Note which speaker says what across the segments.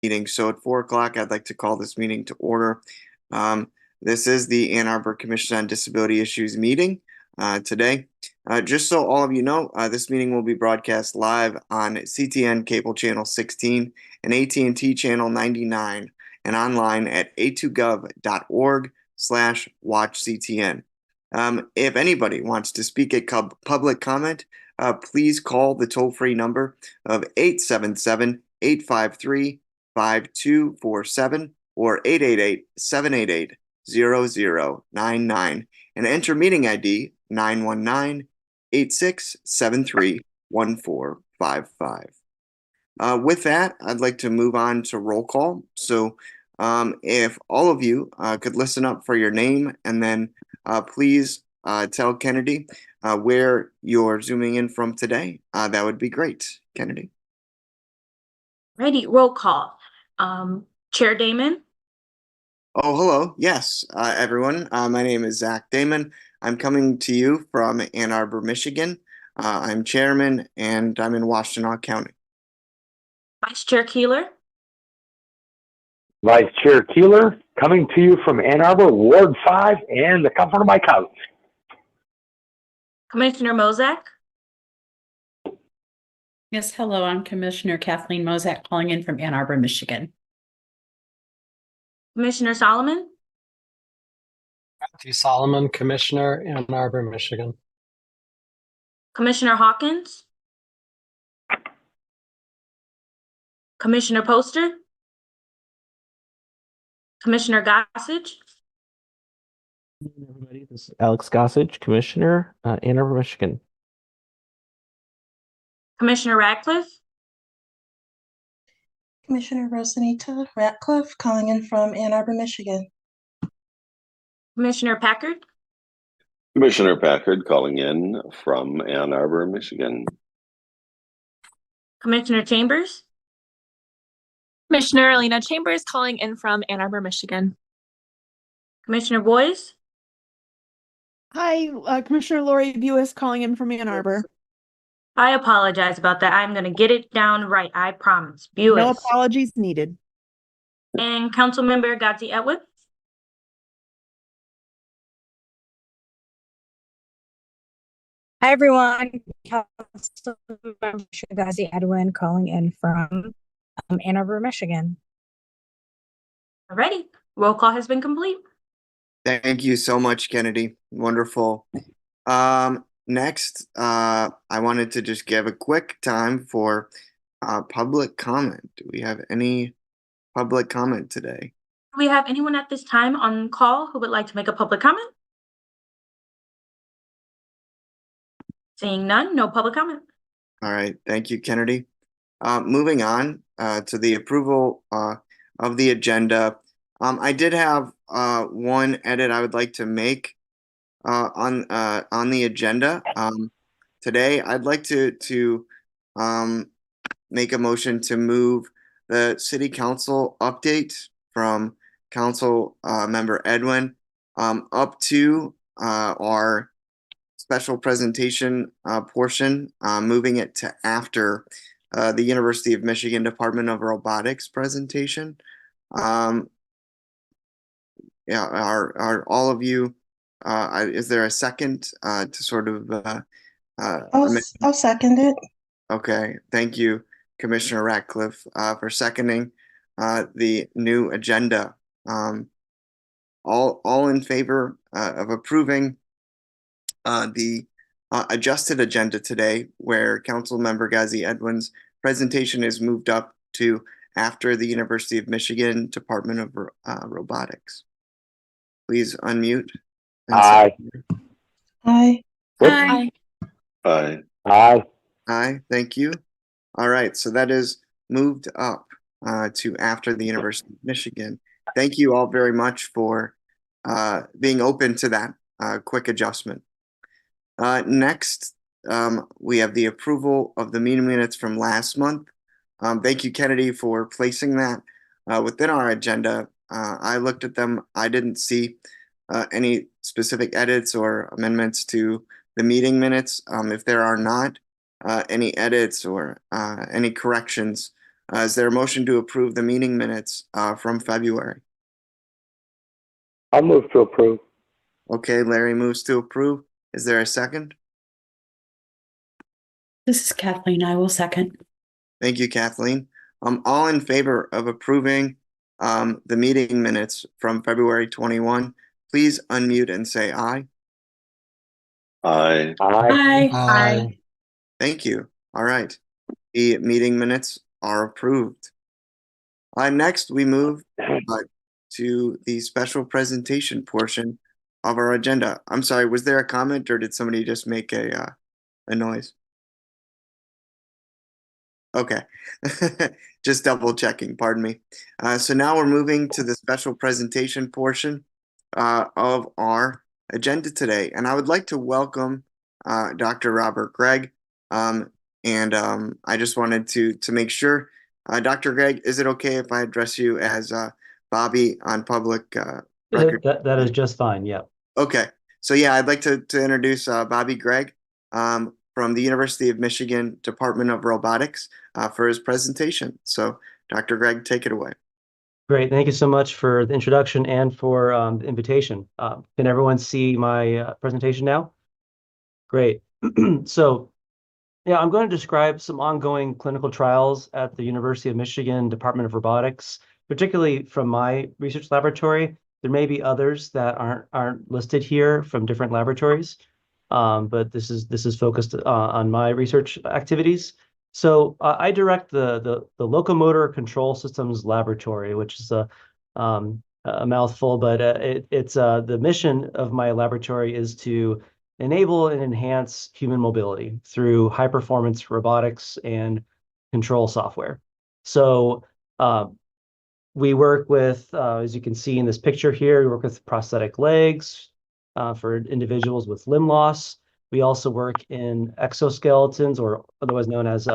Speaker 1: meeting. So at 4 o'clock, I'd like to call this meeting to order. This is the Ann Arbor Commission on Disability Issues meeting today. Just so all of you know, this meeting will be broadcast live on CTN Cable Channel 16 and AT&T Channel 99 and online at a2gov.org/watchctn. If anybody wants to speak at public comment, please call the toll-free number of 877-853-5247 or 888-788-0099 and enter meeting ID 919-8673-1455. With that, I'd like to move on to roll call. So if all of you could listen up for your name and then please tell Kennedy where you're zooming in from today, that would be great. Kennedy.
Speaker 2: Ready, roll call. Chair Damon.
Speaker 1: Oh, hello. Yes, everyone. My name is Zach Damon. I'm coming to you from Ann Arbor, Michigan. I'm chairman and I'm in Washtenaw County.
Speaker 2: Vice Chair Keeler.
Speaker 3: Vice Chair Keeler, coming to you from Ann Arbor, Ward 5, and the comfort of my couch.
Speaker 2: Commissioner Mozak.
Speaker 4: Yes, hello, I'm Commissioner Kathleen Mozak calling in from Ann Arbor, Michigan.
Speaker 2: Commissioner Solomon.
Speaker 5: Matthew Solomon, Commissioner, Ann Arbor, Michigan.
Speaker 2: Commissioner Hawkins. Commissioner Poster. Commissioner Gossage.
Speaker 6: Everybody, this is Alex Gossage, Commissioner, Ann Arbor, Michigan.
Speaker 2: Commissioner Radcliffe.
Speaker 7: Commissioner Rosanita Ratcliffe calling in from Ann Arbor, Michigan.
Speaker 2: Commissioner Packard.
Speaker 8: Commissioner Packard calling in from Ann Arbor, Michigan.
Speaker 2: Commissioner Chambers.
Speaker 9: Commissioner Alina Chambers calling in from Ann Arbor, Michigan.
Speaker 2: Commissioner Boyce.
Speaker 10: Hi, Commissioner Lori Buis calling in from Ann Arbor.
Speaker 2: I apologize about that. I'm going to get it down right. I promise. Buis.
Speaker 10: No apologies needed.
Speaker 2: And Councilmember Gazi Edwin.
Speaker 11: Hi, everyone. Councilmember Gazi Edwin calling in from Ann Arbor, Michigan.
Speaker 2: Alrighty. Roll call has been complete.
Speaker 1: Thank you so much, Kennedy. Wonderful. Next, I wanted to just give a quick time for public comment. Do we have any public comment today?
Speaker 2: Do we have anyone at this time on call who would like to make a public comment? Seeing none, no public comment.
Speaker 1: All right. Thank you, Kennedy. Moving on to the approval of the agenda. I did have one edit I would like to make on the agenda today. I'd like to make a motion to move the city council update from council member Edwin up to our special presentation portion, moving it to after the University of Michigan Department of Robotics presentation. Yeah, are all of you, is there a second to sort of
Speaker 7: I'll second it.
Speaker 1: Okay, thank you, Commissioner Ratcliffe, for seconding the new agenda. All in favor of approving the adjusted agenda today, where Council Member Gazi Edwin's presentation is moved up to after the University of Michigan Department of Robotics. Please unmute.
Speaker 3: Aye.
Speaker 7: Aye.
Speaker 9: Aye.
Speaker 8: Aye.
Speaker 3: Aye.
Speaker 1: Aye, thank you. All right, so that is moved up to after the University of Michigan. Thank you all very much for being open to that quick adjustment. Next, we have the approval of the meeting minutes from last month. Thank you, Kennedy, for placing that within our agenda. I looked at them. I didn't see any specific edits or amendments to the meeting minutes. If there are not any edits or any corrections Is there a motion to approve the meeting minutes from February?
Speaker 3: I'll move to approve.
Speaker 1: Okay, Larry moves to approve. Is there a second?
Speaker 4: This is Kathleen. I will second.
Speaker 1: Thank you, Kathleen. All in favor of approving the meeting minutes from February 21, please unmute and say aye.
Speaker 8: Aye.
Speaker 3: Aye.
Speaker 5: Aye.
Speaker 1: Thank you. All right. The meeting minutes are approved. Next, we move to the special presentation portion of our agenda. I'm sorry, was there a comment or did somebody just make a noise? Okay, just double checking, pardon me. So now we're moving to the special presentation portion of our agenda today. And I would like to welcome Dr. Robert Gregg. I just wanted to make sure, Dr. Gregg, is it okay if I address you as Bobby on public record?
Speaker 12: That is just fine, yeah.
Speaker 1: Okay, so yeah, I'd like to introduce Bobby Gregg from the University of Michigan Department of Robotics for his presentation. So, Dr. Gregg, take it away.
Speaker 12: Great, thank you so much for the introduction and for the invitation. Can everyone see my presentation now? Great. So, yeah, I'm going to describe some ongoing clinical trials at the University of Michigan Department of Robotics, particularly from my research laboratory. There may be others that aren't listed here from different laboratories, but this is focused on my research activities. So I direct the Locomotor Control Systems Laboratory, which is a mouthful, but it's the mission of my laboratory is to enable and enhance human mobility through high-performance robotics and control software. So we work with, as you can see in this picture here, we work with prosthetic legs for individuals with limb loss. We also work in exoskeletons, or otherwise known as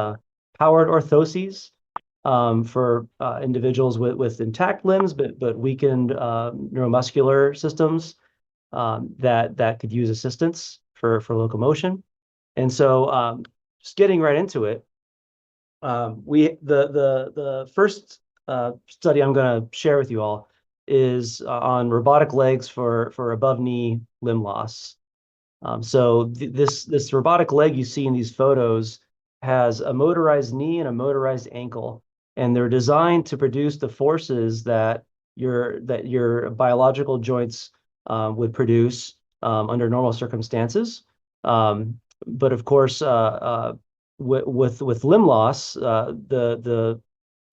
Speaker 12: powered orthoses, for individuals with intact limbs but weakened neuromuscular systems that could use assistance for locomotion. And so just getting right into it, the first study I'm going to share with you all is on robotic legs for above knee limb loss. So this robotic leg you see in these photos has a motorized knee and a motorized ankle, and they're designed to produce the forces that your biological joints would produce under normal circumstances. But of course, with limb loss, the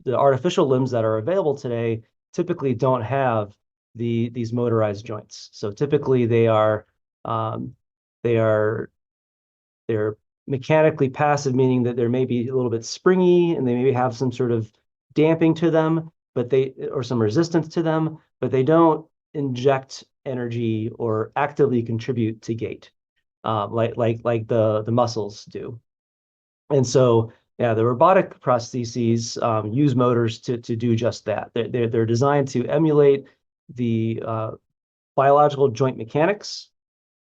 Speaker 12: artificial limbs that are available today typically don't have these motorized joints. So typically they're mechanically passive, meaning that they may be a little bit springy and they maybe have some sort of damping to them, or some resistance to them, but they don't inject energy or actively contribute to gait, like the muscles do. And so, yeah, the robotic prostheses use motors to do just that. They're designed to emulate the biological joint mechanics,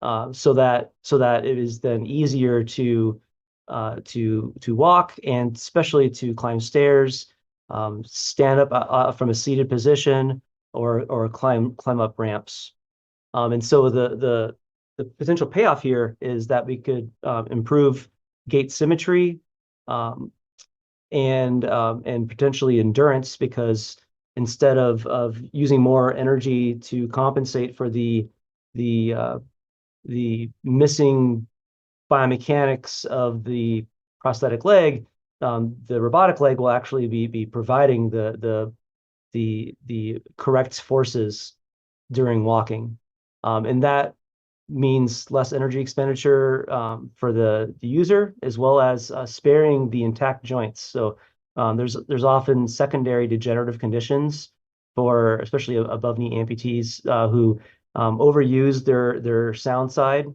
Speaker 12: so that it is then easier to walk, and especially to climb stairs, stand up from a seated position, or climb up ramps. And so the potential payoff here is that we could improve gait symmetry, and potentially endurance, because instead of using more energy to compensate for the missing biomechanics of the prosthetic leg, the robotic leg will actually be providing the correct forces during walking, and that means less energy expenditure for the user, as well as sparing the intact joints. So there's often secondary degenerative conditions for especially above knee amputees who overuse their sound side,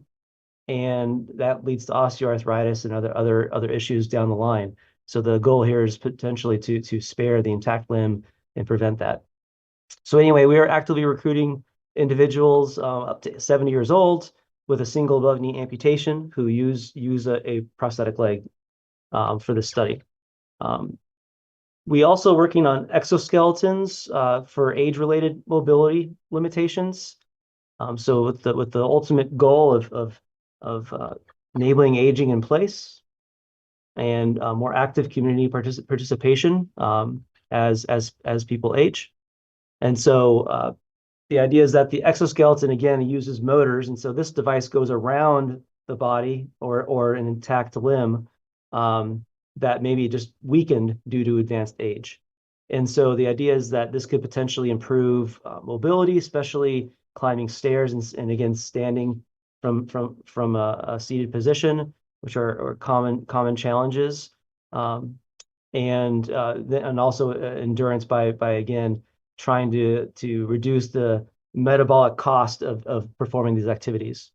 Speaker 12: and that leads to osteoarthritis and other issues down the line. So the goal here is potentially to spare the intact limb and prevent that. So anyway, we are actively recruiting individuals up to 70 years old with a single above knee amputation who use a prosthetic leg for this study. We also working on exoskeletons for age-related mobility limitations. So with the ultimate goal of enabling aging in place and more active community participation as people age. And so the idea is that the exoskeleton again uses motors, and so this device goes around the body or an intact limb that maybe just weakened due to advanced age. And so the idea is that this could potentially improve mobility, especially climbing stairs and again standing from a seated position, which are common challenges, and also endurance by again trying to reduce the metabolic cost of performing these activities.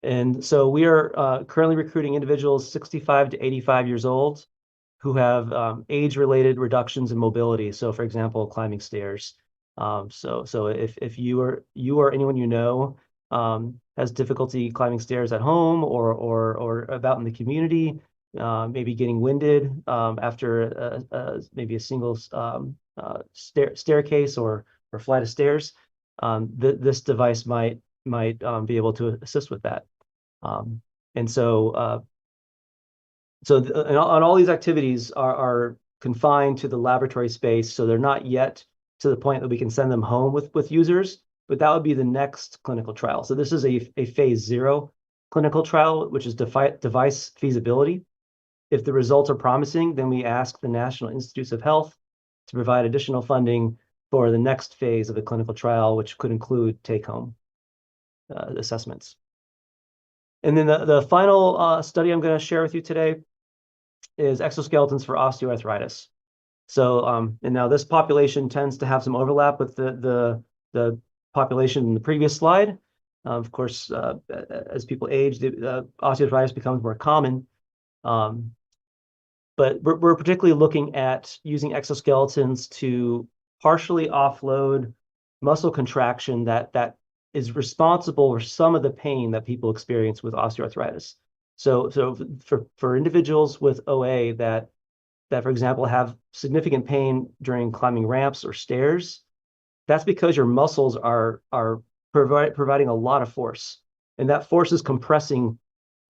Speaker 12: And so we are currently recruiting individuals 65 to 85 years old who have age-related reductions in mobility. So, for example, climbing stairs. So if you or anyone you know has difficulty climbing stairs at home or about in the community, maybe getting winded after maybe a single staircase or flight of stairs, this device might be able to assist with that. And so on all these activities are confined to the laboratory space, so they're not yet to the point that we can send them home with users, but that would be the next clinical trial. So this is a phase 0 clinical trial, which is device feasibility. If the results are promising, then we ask the National Institutes of Health to provide additional funding for the next phase of the clinical trial, which could include take-home assessments. And then the final study I'm going to share with you today is exoskeletons for osteoarthritis. So, and now this population tends to have some overlap with the population in the previous slide. Of course, as people age, osteoarthritis becomes more common. But we're particularly looking at using exoskeletons to partially offload muscle contraction that is responsible for some of the pain that people experience with osteoarthritis. So for individuals with OA that for example have significant pain during climbing ramps or stairs, that's because your muscles are providing a lot of force, and that force is compressing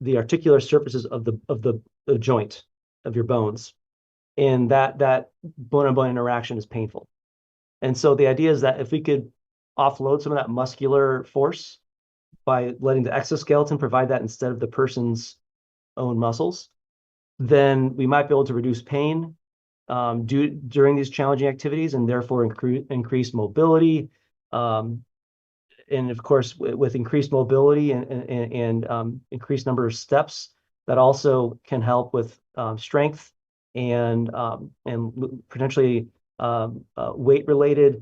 Speaker 12: the articular surfaces of the joint of your bones, and that bone-on-bone interaction is painful. And so the idea is that if we could offload some of that muscular force by letting the exoskeleton provide that instead of the person's own muscles, then we might be able to reduce pain during these challenging activities and therefore increase mobility. And of course, with increased mobility and increased number of steps, that also can help with strength and potentially weight-related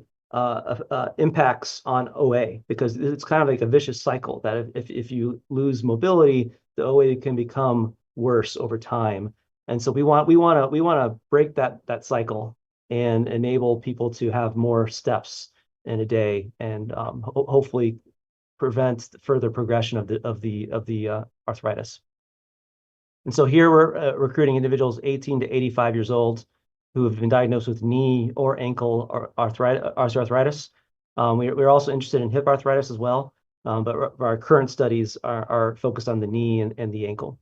Speaker 12: impacts on OA, because it's kind of like a vicious cycle that if you lose mobility, the OA can become worse over time. And so we want to break that cycle and enable people to have more steps in a day, and hopefully prevent further progression of the arthritis. And so here we're recruiting individuals 18 to 85 years old who have been diagnosed with knee or ankle or osteoarthritis. We're also interested in hip arthritis as well, but our current studies are focused on the knee and the ankle.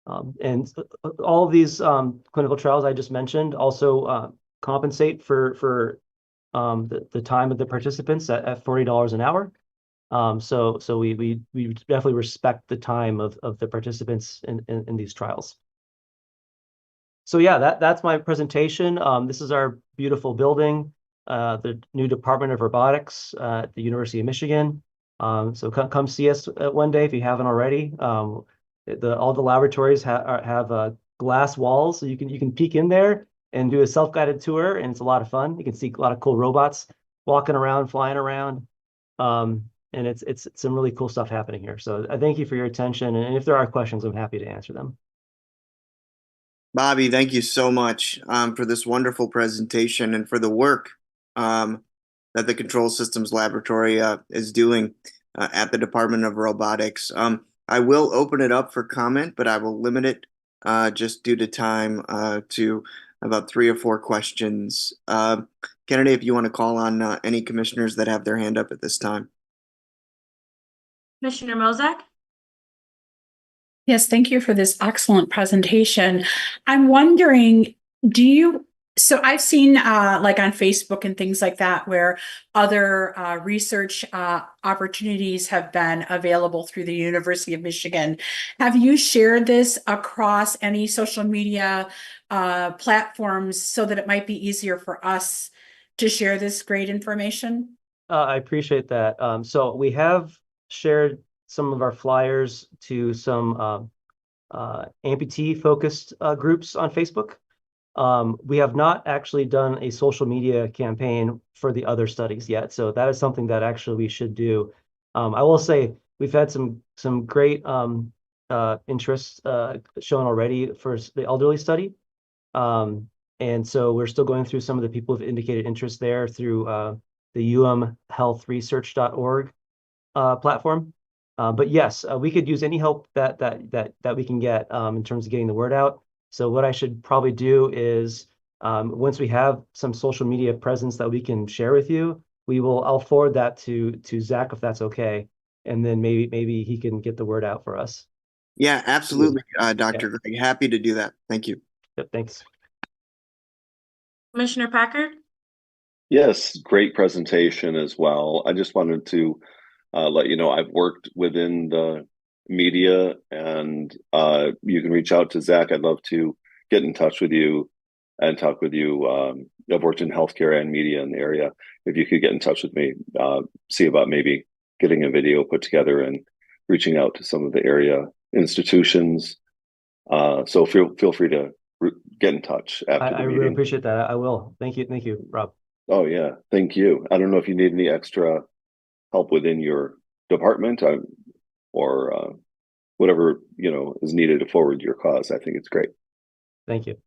Speaker 12: And all of these clinical trials I just mentioned also compensate for the time of the participants at $40 an hour. So we definitely respect the time of the participants in these trials. So yeah, that's my presentation. This is our beautiful building, the new Department of Robotics at the University of Michigan. So come see us one day if you haven't already. All the laboratories have glass walls, so you can peek in there and do a self-guided tour, and it's a lot of fun. You can see a lot of cool robots walking around, flying around, and it's some really cool stuff happening here. So I thank you for your attention, and if there are questions, I'm happy to answer them.
Speaker 1: Bobby, thank you so much for this wonderful presentation and for the work that the Control Systems Laboratory is doing at the Department of Robotics. I will open it up for comment, but I will limit it just due to time to about 3 or 4 questions. Kennedy, if you want to call on any commissioners that have their hand up at this time.
Speaker 2: Commissioner Mozak?
Speaker 4: Yes, thank you for this excellent presentation. I'm wondering, so I've seen like on Facebook and things like that where other research opportunities have been available through the University of Michigan. Have you shared this across any social media platforms so that it might be easier for us to share this great information?
Speaker 12: I appreciate that. So we have shared some of our flyers to some amputee-focused groups on Facebook. We have not actually done a social media campaign for the other studies yet, so that is something that actually we should do. I will say we've had some great interest shown already for the elderly study. And so we're still going through some of the people who've indicated interest there through the umhealthresearch.org platform. But yes, we could use any help that we can get in terms of getting the word out. So what I should probably do is once we have some social media presence that we can share with you, I'll forward that to Zach if that's okay, and then maybe he can get the word out for us.
Speaker 1: Yeah, absolutely, Dr. Greg. Happy to do that. Thank you.
Speaker 12: Yep, thanks.
Speaker 2: Commissioner Packard?
Speaker 8: Yes, great presentation as well. I just wanted to let you know I've worked within the media, and you can reach out to Zach. I'd love to get in touch with you and talk with you. I've worked in healthcare and media in the area. If you could get in touch with me, see about maybe getting a video put together and reaching out to some of the area institutions. So feel free to get in touch after the
Speaker 12: I
Speaker 8: meeting.
Speaker 12: really appreciate that. I will. Thank you, Rob.
Speaker 8: Oh yeah, thank you. I don't know if you need any extra help within your department or whatever is needed to forward your cause. I think it's great.
Speaker 12: Thank you.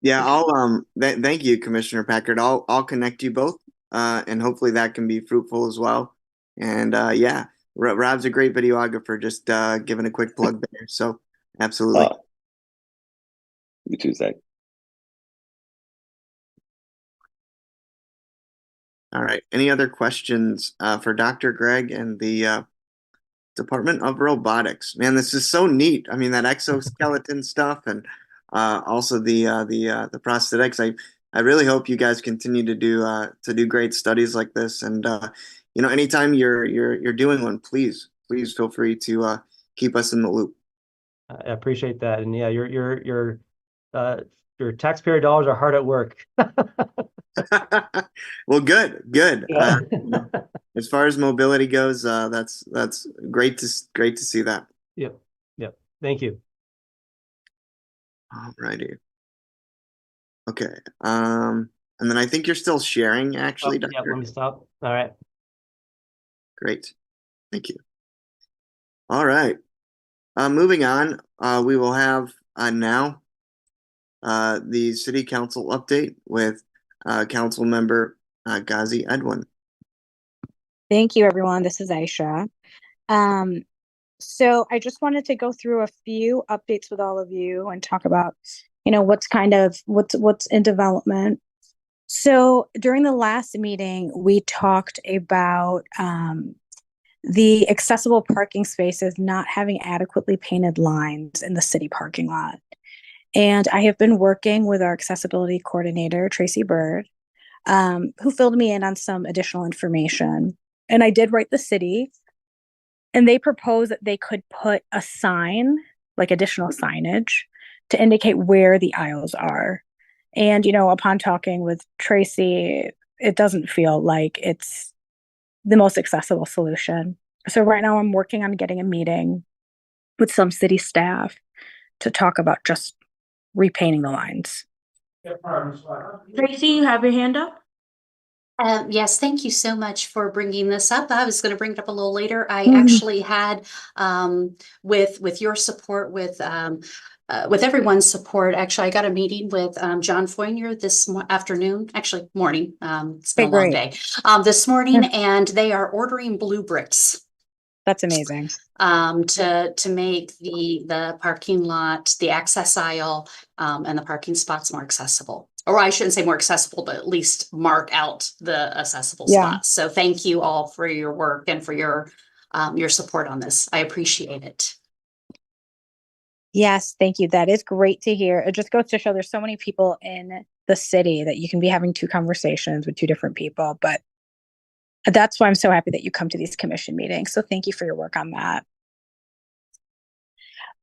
Speaker 1: Yeah, I'll thank you, Commissioner Packard. I'll connect you both, and hopefully that can be fruitful as well. And yeah, Rob's a great videographer. Just giving a quick plug there. So absolutely.
Speaker 8: You too, Zach.
Speaker 1: All right. Any other questions for Dr. Greg and the Department of Robotics? Man, this is so neat. I mean, that exoskeleton stuff, and also the prosthetics. I really hope you guys continue to do great studies like this. And anytime you're doing one, please feel free to keep us in the loop.
Speaker 12: I appreciate that. And yeah, your taxpayer dollars are hard at work.
Speaker 1: Well, good.
Speaker 12: Yeah.
Speaker 1: As far as mobility goes, that's great to see that.
Speaker 12: Yep. Thank you.
Speaker 1: All righty. Okay. And then I think you're still sharing, actually,
Speaker 12: Yeah,
Speaker 1: Dr.
Speaker 12: let me stop. All right.
Speaker 1: Great. Thank you. All right. Moving on, we will have now the City Council update with Council Member Ghazi Edwin.
Speaker 11: Thank you, everyone. This is Aisha. So I just wanted to go through a few updates with all of you and talk about, what's in development. So during the last meeting, we talked about the accessible parking spaces not having adequately painted lines in the city parking lot. And I have been working with our accessibility coordinator, Tracy Bird, who filled me in on some additional information. And I did write the city, and they proposed that they could put a sign, like additional signage, to indicate where the aisles are. And, upon talking with Tracy, it doesn't feel like it's the most accessible solution. So right now I'm working on getting a meeting with some city staff to talk about just repainting the lines.
Speaker 2: Tracy, you have your hand up?
Speaker 13: Yes, thank you so much for bringing this up. I was going to bring it up a little later. I actually had, with your support, with everyone's support, actually, I got a meeting with John Foynier this afternoon, actually morning. It's been a long day. This morning, and they are ordering blue bricks.
Speaker 11: That's amazing.
Speaker 13: To make the parking lot, the access aisle, and the parking spots more accessible. Or I shouldn't say more accessible, but at least mark out the accessible
Speaker 11: Yeah.
Speaker 13: spots. So thank you all for your work and for your support on this. I appreciate it.
Speaker 11: Yes, thank you. That is great to hear. It just goes to show there's so many people in the city that you can be having two conversations with two different people. But that's why I'm so happy that you come to these commission meetings. So thank you for your work on that.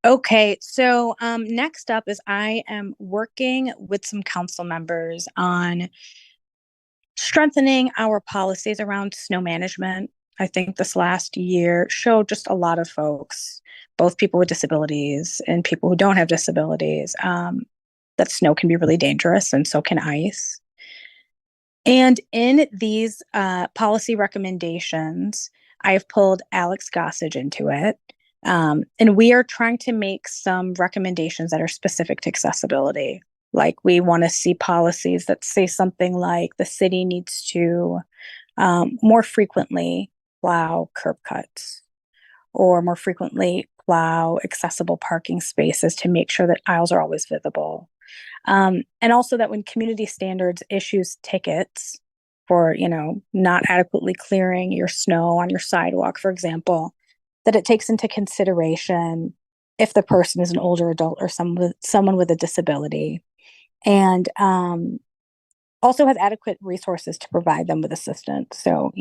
Speaker 11: Okay, so next up is I am working with some council members on strengthening our policies around snow management. I think this last year showed just a lot of folks, both people with disabilities and people who don't have disabilities, that snow can be really dangerous and so can ice. And in these policy recommendations, I have pulled Alex Gossage into it. And we are trying to make some recommendations that are specific to accessibility. Like we want to see policies that say something like the city needs to more frequently plow curb cuts or more frequently plow accessible parking spaces to make sure that aisles are always visible. And also that when community standards issues tickets for, not adequately clearing your snow on your sidewalk, for example, that it takes into consideration if the person is an older adult or someone with a disability, and also has adequate resources to provide them with assistance. So,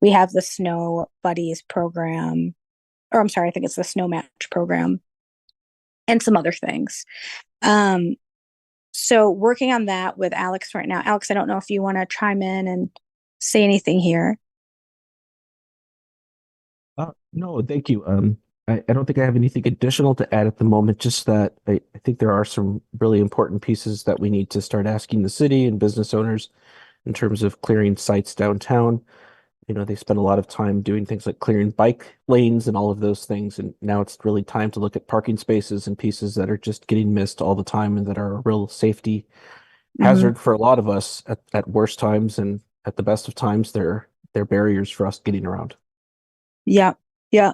Speaker 11: we have the Snow Buddies program, or I'm sorry, I think it's the Snow Match program, and some other things. So working on that with Alex right now. Alex, I don't know if you want to chime in and say anything here.
Speaker 6: No, thank you. I don't think I have anything additional to add at the moment, just that I think there are some really important pieces that we need to start asking the city and business owners in terms of clearing sites downtown. They spend a lot of time doing things like clearing bike lanes and all of those things. And now it's really time to look at parking spaces and pieces that are just getting missed all the time and that are a real safety hazard for a lot of us at worst times, and at the best of times, they're barriers for us getting around.
Speaker 11: Yeah. Yeah.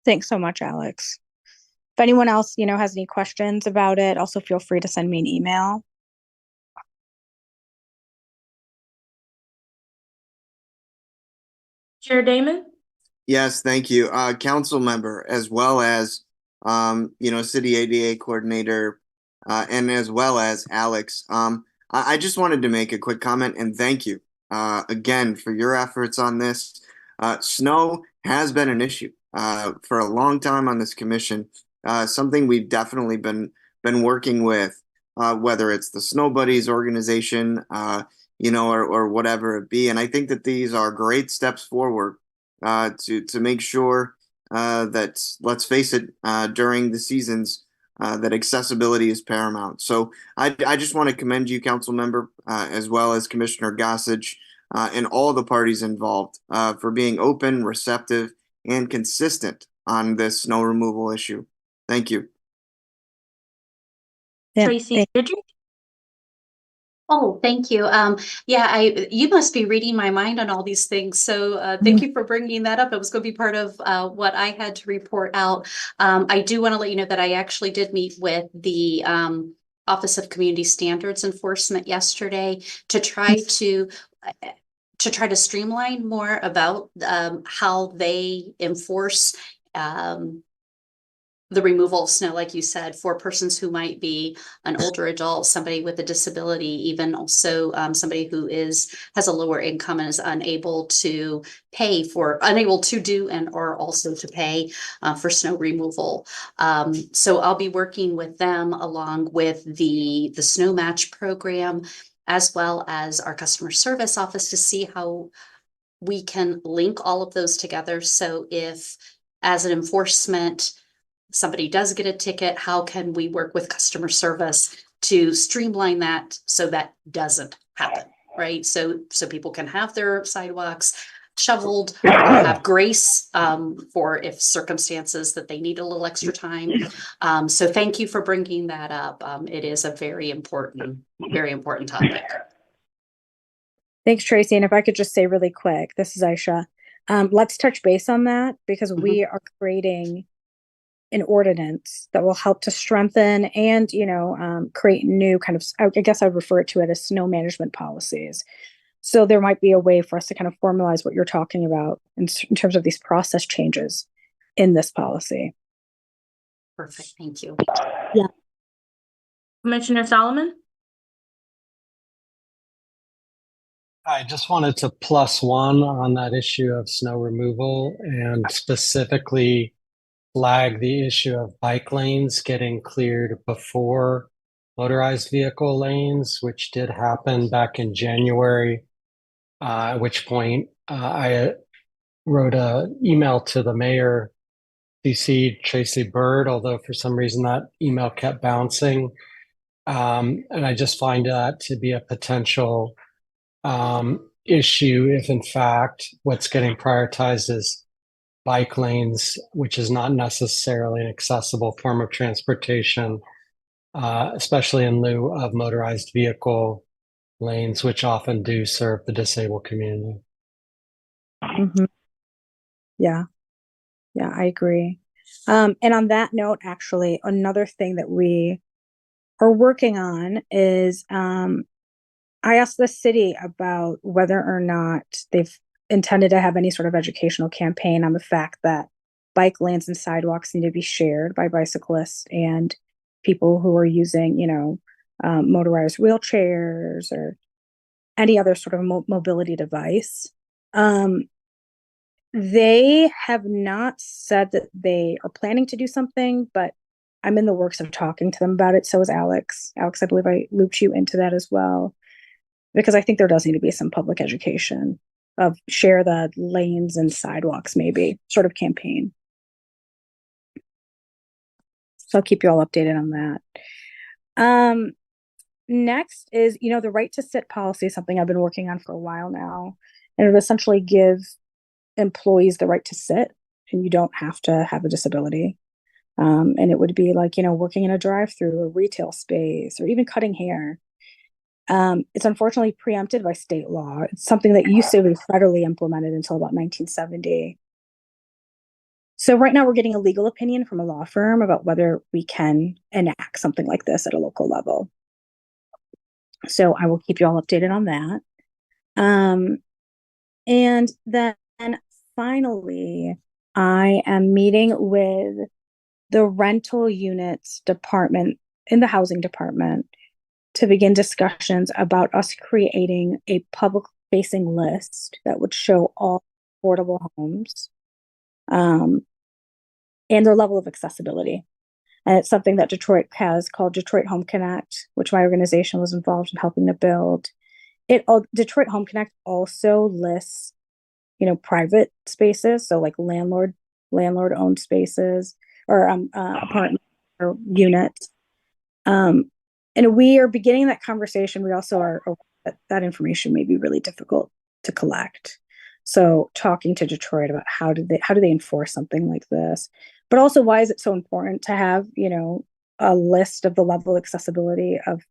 Speaker 11: Thanks so much, Alex. If anyone else, has any questions about it, also feel free to send me an email.
Speaker 2: Chair Damon?
Speaker 1: Yes, thank you. Council member, as well as, city ADA coordinator, and as well as Alex. I just wanted to make a quick comment and thank you, again for your efforts on this. Snow has been an issue, for a long time on this commission. Something we've definitely been working with, whether it's the Snow Buddies organization, or whatever it be. And I think that these are great steps forward to make sure that, let's face it, during the seasons, that accessibility is paramount. So I just want to commend you, council member, as well as Commissioner Gossage, and all the parties involved, for being open, receptive, and consistent on this snow removal issue. Thank you.
Speaker 11: Yeah,
Speaker 2: Tracy, did you?
Speaker 13: Oh, thank you. Yeah, you must be reading my mind on all these things. So thank you for bringing that up. It was going to be part of what I had to report out. I do want to let you know that I actually did meet with the Office of Community Standards Enforcement yesterday to try to streamline more about how they enforce the removal of snow, like you said, for persons who might be an older adult, somebody with a disability, even also somebody who has a lower income and is unable to do and or also to pay for snow removal. So I'll be working with them along with the Snow Match program, as well as our customer service office, to see how we can link all of those together. So if, as an enforcement, somebody does get a ticket, how can we work with customer service to streamline that so that doesn't happen, right? So people can have their sidewalks shoveled or have grace for if circumstances that they need a little extra time. So thank you for bringing that up. It is a very important topic.
Speaker 11: Thanks, Tracy. And if I could just say really quick, this is Aisha. Let's touch base on that because we are creating an ordinance that will help to strengthen and, create new kind of, I guess I'd refer to it as snow management policies. So there might be a way for us to kind of formalize what you're talking about in terms of these process changes in this policy.
Speaker 13: Perfect. Thank you.
Speaker 11: Yeah.
Speaker 2: Commissioner Solomon?
Speaker 5: I just wanted to +1 on that issue of snow removal and specifically flag the issue of bike lanes getting cleared before motorized vehicle lanes, which did happen back in January, at which point I wrote an email to the mayor, CC Tracy Bird, although for some reason that email kept bouncing. And I just find that to be a potential issue if in fact what's getting prioritized is bike lanes, which is not necessarily an accessible form of transportation, especially in lieu of motorized vehicle lanes, which often do serve the disabled community.
Speaker 11: Yeah, I agree. And on that note, actually, another thing that we are working on is I asked the city about whether or not they've intended to have any sort of educational campaign on the fact that bike lanes and sidewalks need to be shared by bicyclists and people who are using, motorized wheelchairs or any other sort of mobility device. They have not said that they are planning to do something, but I'm in the works of talking to them about it. So is Alex. Alex, I believe I looped you into that as well, because I think there does need to be some public education of share the lanes and sidewalks, maybe sort of campaign. So I'll keep you all updated on that. Next is, the right to sit policy is something I've been working on for a while now. And it would essentially give employees the right to sit, and you don't have to have a disability. And it would be like, working in a drive-through or retail space or even cutting hair. It's unfortunately preempted by state law. It's something that used to be federally implemented until about 1970. So right now we're getting a legal opinion from a law firm about whether we can enact something like this at a local level. So I will keep you all updated on that. And then finally, I am meeting with the rental units department in the housing department to begin discussions about us creating a public facing list that would show all affordable homes and their level of accessibility. And it's something that Detroit has called Detroit Home Connect, which my organization was involved in helping to build. Detroit Home Connect also lists, private spaces, so like landlord owned spaces or apartment or units. And we are beginning that conversation. We also are that information may be really difficult to collect. So talking to Detroit about how do they enforce something like this, but also why is it so important to have, a list of the level of accessibility of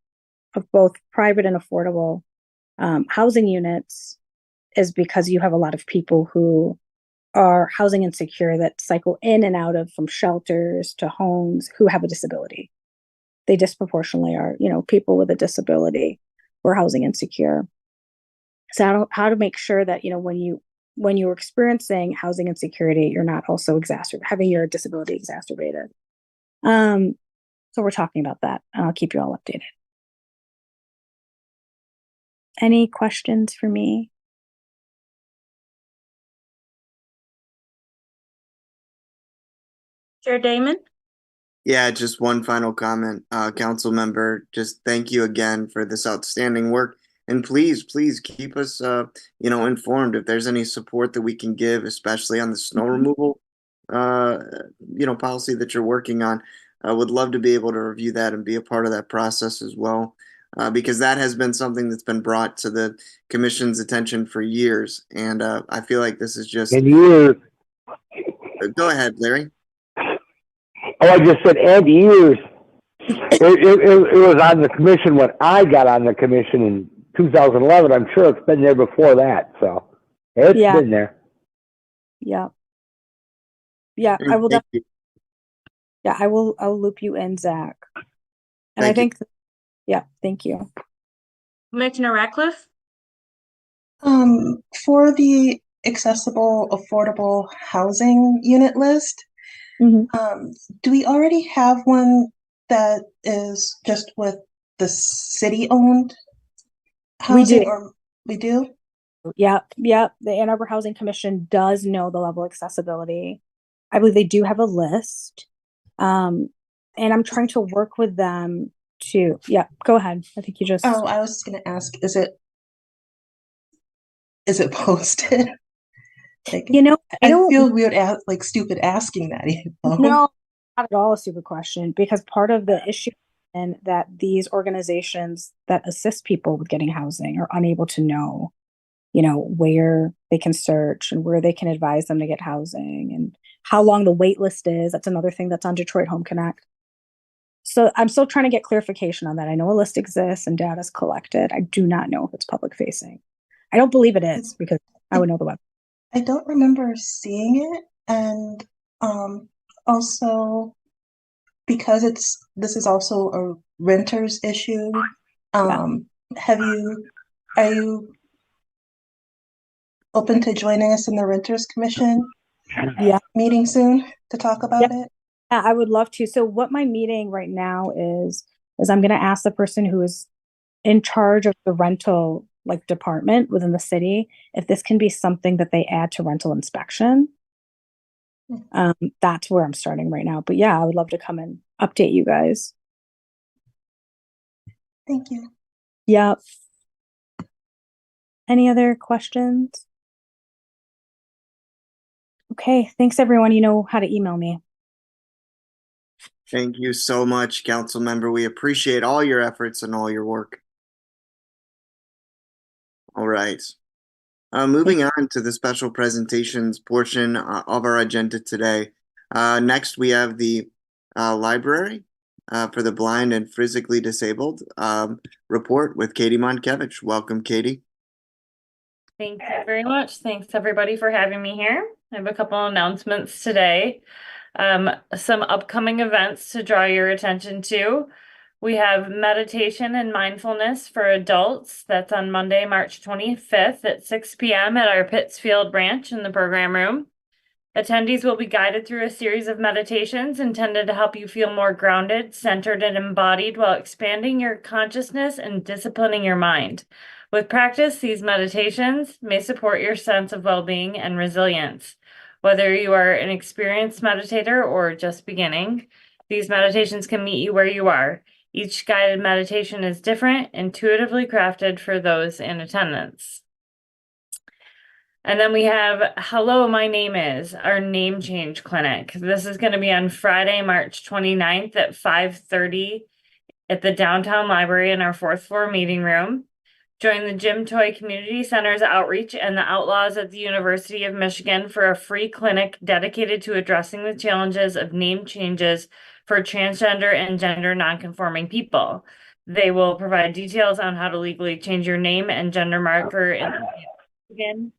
Speaker 11: both private and affordable housing units, is because you have a lot of people who are housing insecure that cycle in and out of from shelters to homes who have a disability. They disproportionately are, people with a disability or housing insecure. So how to make sure that, when you're experiencing housing insecurity, you're not also having your disability exacerbated. So we're talking about that. I'll keep you all updated. Any questions for me?
Speaker 2: Chair Damon?
Speaker 1: Yeah, just one final comment, council member. Just thank you again for this outstanding work. And please keep us, informed if there's any support that we can give, especially on the snow removal, policy that you're working on. I would love to be able to review that and be a part of that process as well, because that has been something that's been brought to the commission's attention for years. And I feel like this is just.
Speaker 3: In years.
Speaker 1: Go ahead, Larry.
Speaker 3: Oh, I just said, and years. It was on the commission when I got on the commission in 2011. I'm sure it's been there before that. So it's been there.
Speaker 11: Yeah. Yeah, I will
Speaker 1: Thank you.
Speaker 11: yeah, I'll loop you in, Zach. And I
Speaker 1: Thank you.
Speaker 11: think yeah, thank you.
Speaker 2: Commissioner Ratcliffe?
Speaker 7: For the accessible, affordable housing unit list, do we already have one that is just with the city-owned
Speaker 11: We do.
Speaker 7: housing, or we do?
Speaker 11: Yep, yep. The Ann Arbor Housing Commission does know the level of accessibility. I believe they do have a list. And I'm trying to work with them to, yeah, go ahead. I think you just.
Speaker 7: Oh, I was just gonna ask, is it posted? Like,
Speaker 11: I don't
Speaker 7: feel weird, like stupid asking that.
Speaker 11: No, not at all a stupid question, because part of the issue and that these organizations that assist people with getting housing are unable to know, where they can search and where they can advise them to get housing and how long the wait list is. That's another thing that's on Detroit Home Connect. So I'm still trying to get clarification on that. I know a list exists and data is collected. I do not know if it's public facing. I don't believe it is because I would know the web.
Speaker 7: I don't remember seeing it, and also because this is also a renter's issue. Are you open to joining us in the Renters Commission meeting soon to talk about it?
Speaker 11: Yeah, I would love to. So what my meeting right now is I'm going to ask the person who is in charge of the rental department within the city if this can be something that they add to rental inspection. That's where I'm starting right now. But yeah, I would love to come and update you guys.
Speaker 7: Thank you.
Speaker 11: Yep. Any other questions? Okay, thanks everyone. You know how to email me.
Speaker 1: Thank you so much, council member. We appreciate all your efforts and all your work. All right. Moving on to the special presentations portion of our agenda today. Next, we have the library for the blind and physically disabled report with Katie Monkevich. Welcome, Katie.
Speaker 14: Thank you very much. Thanks everybody for having me here. I have a couple announcements today. Some upcoming events to draw your attention to. We have meditation and mindfulness for adults. That's on Monday, March 25th at 6 p.m. at our Pittsfield branch in the program room. Attendees will be guided through a series of meditations intended to help you feel more grounded, centered, and embodied while expanding your consciousness and disciplining your mind. With practice, these meditations may support your sense of well-being and resilience. Whether you are an experienced meditator or just beginning, these meditations can meet you where you are. Each guided meditation is different, intuitively crafted for those in attendance. And then we have Hello, My Name Is, our name change clinic. This is going to be on Friday, March 29th at 5:30 at the downtown library in our 4th floor meeting room. Join the Jim Toy Community Center's outreach and the Outlaws at the University of Michigan for a free clinic dedicated to addressing the challenges of name changes for transgender and gender nonconforming people. They will provide details on how to legally change your name and gender marker in Michigan.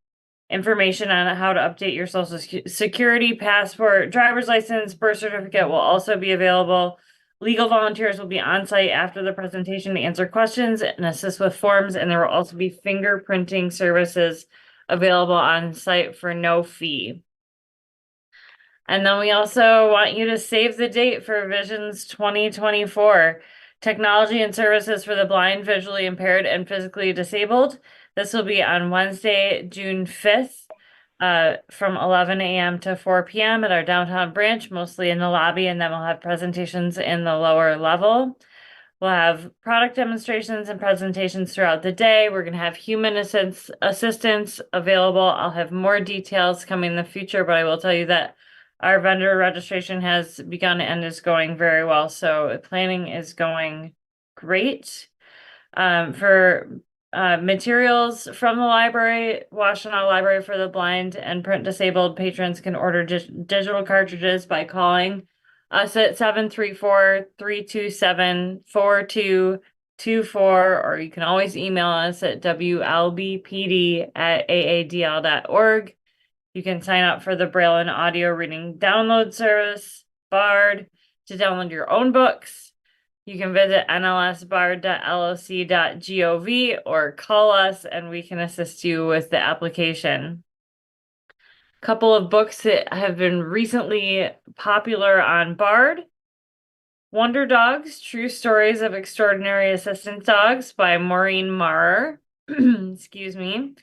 Speaker 14: Information on how to update your social security, passport, driver's license, birth certificate will also be available. Legal volunteers will be on site after the presentation to answer questions and assist with forms, and there will also be fingerprinting services available on site for no fee. And then we also want you to save the date for Visions 2024, Technology and Services for the Blind, Visually Impaired, and Physically Disabled. This will be on Wednesday, June 5th, from 11 a.m. to 4 p.m. at our downtown branch, mostly in the lobby, and then we'll have presentations in the lower level. We'll have product demonstrations and presentations throughout the day. We're going to have human assistance available. I'll have more details coming in the future, but I will tell you that our vendor registration has begun and is going very well. So planning is going great. For materials from the library, Washtenaw Library for the Blind and Print Disabled patrons can order digital cartridges by calling us at 734-327-4224, or you can always email us at wlbpd@aadl.org. You can sign up for the Braille and audio reading download service, Bard, to download your own books. You can visit nlsbard.loc.gov or call us and we can assist you with the application. A couple of books that have been recently popular on Bard. Wonder Dogs, True Stories of Extraordinary Assistance Dogs by Maureen Maurer. Excuse me.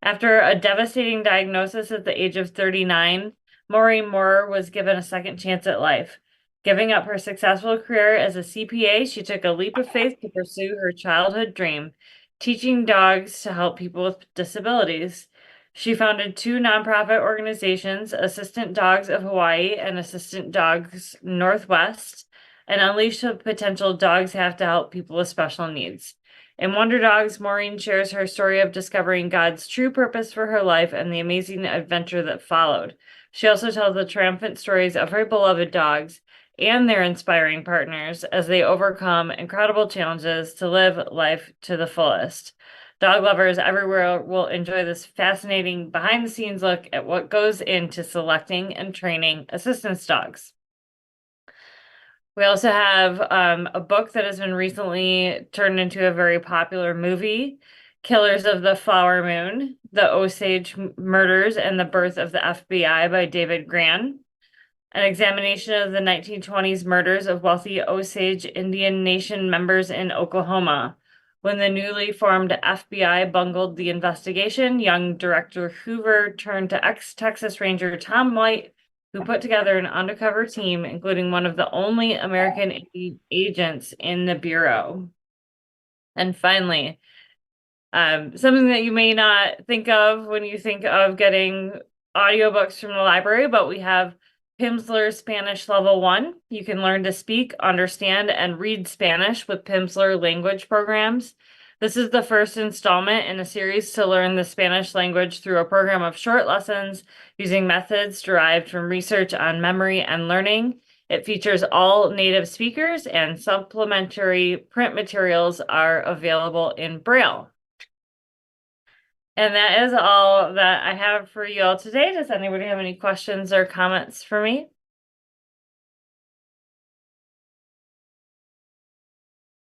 Speaker 14: After a devastating diagnosis at the age of 39, Maureen Maurer was given a second chance at life. Giving up her successful career as a CPA, she took a leap of faith to pursue her childhood dream, teaching dogs to help people with disabilities. She founded two nonprofit organizations, Assistant Dogs of Hawaii and Assistant Dogs Northwest, and unleash the potential dogs have to help people with special needs. In Wonder Dogs, Maureen shares her story of discovering God's true purpose for her life and the amazing adventure that followed. She also tells the triumphant stories of her beloved dogs and their inspiring partners as they overcome incredible challenges to live life to the fullest. Dog lovers everywhere will enjoy this fascinating behind-the-scenes look at what goes into selecting and training assistance dogs. We also have a book that has been recently turned into a very popular movie, Killers of the Flower Moon, The Osage Murders and the Birth of the FBI by David Gran. An examination of the 1920s murders of wealthy Osage Indian Nation members in Oklahoma. When the newly formed FBI bungled the investigation, young Director Hoover turned to ex-Texas Ranger Tom White, who put together an undercover team, including one of the only American agents in the Bureau. And finally, something that you may not think of when you think of getting audiobooks from the library, but we have Pimsleur Spanish Level 1. You can learn to speak, understand, and read Spanish with Pimsleur language programs. This is the first installment in a series to learn the Spanish language through a program of short lessons using methods derived from research on memory and learning. It features all native speakers, and supplementary print materials are available in Braille. And that is all that I have for you all today. Does anybody have any questions or comments for me?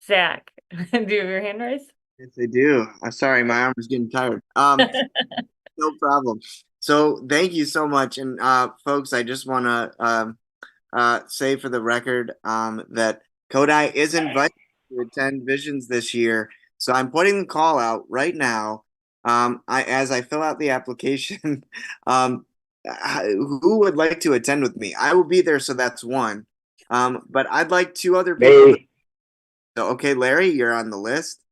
Speaker 14: Zach, do you have your hand raised?
Speaker 1: Yes, I do. I'm sorry, my arm is getting tired. No problem. So thank you so much. And folks, I just want to say for the record that Kodai is invited to attend Visions this year. So I'm putting the call out right now. As I fill out the application, who would like to attend with me? I will be there, so that's one. But I'd like two other people. So, okay, Larry, you're on the list.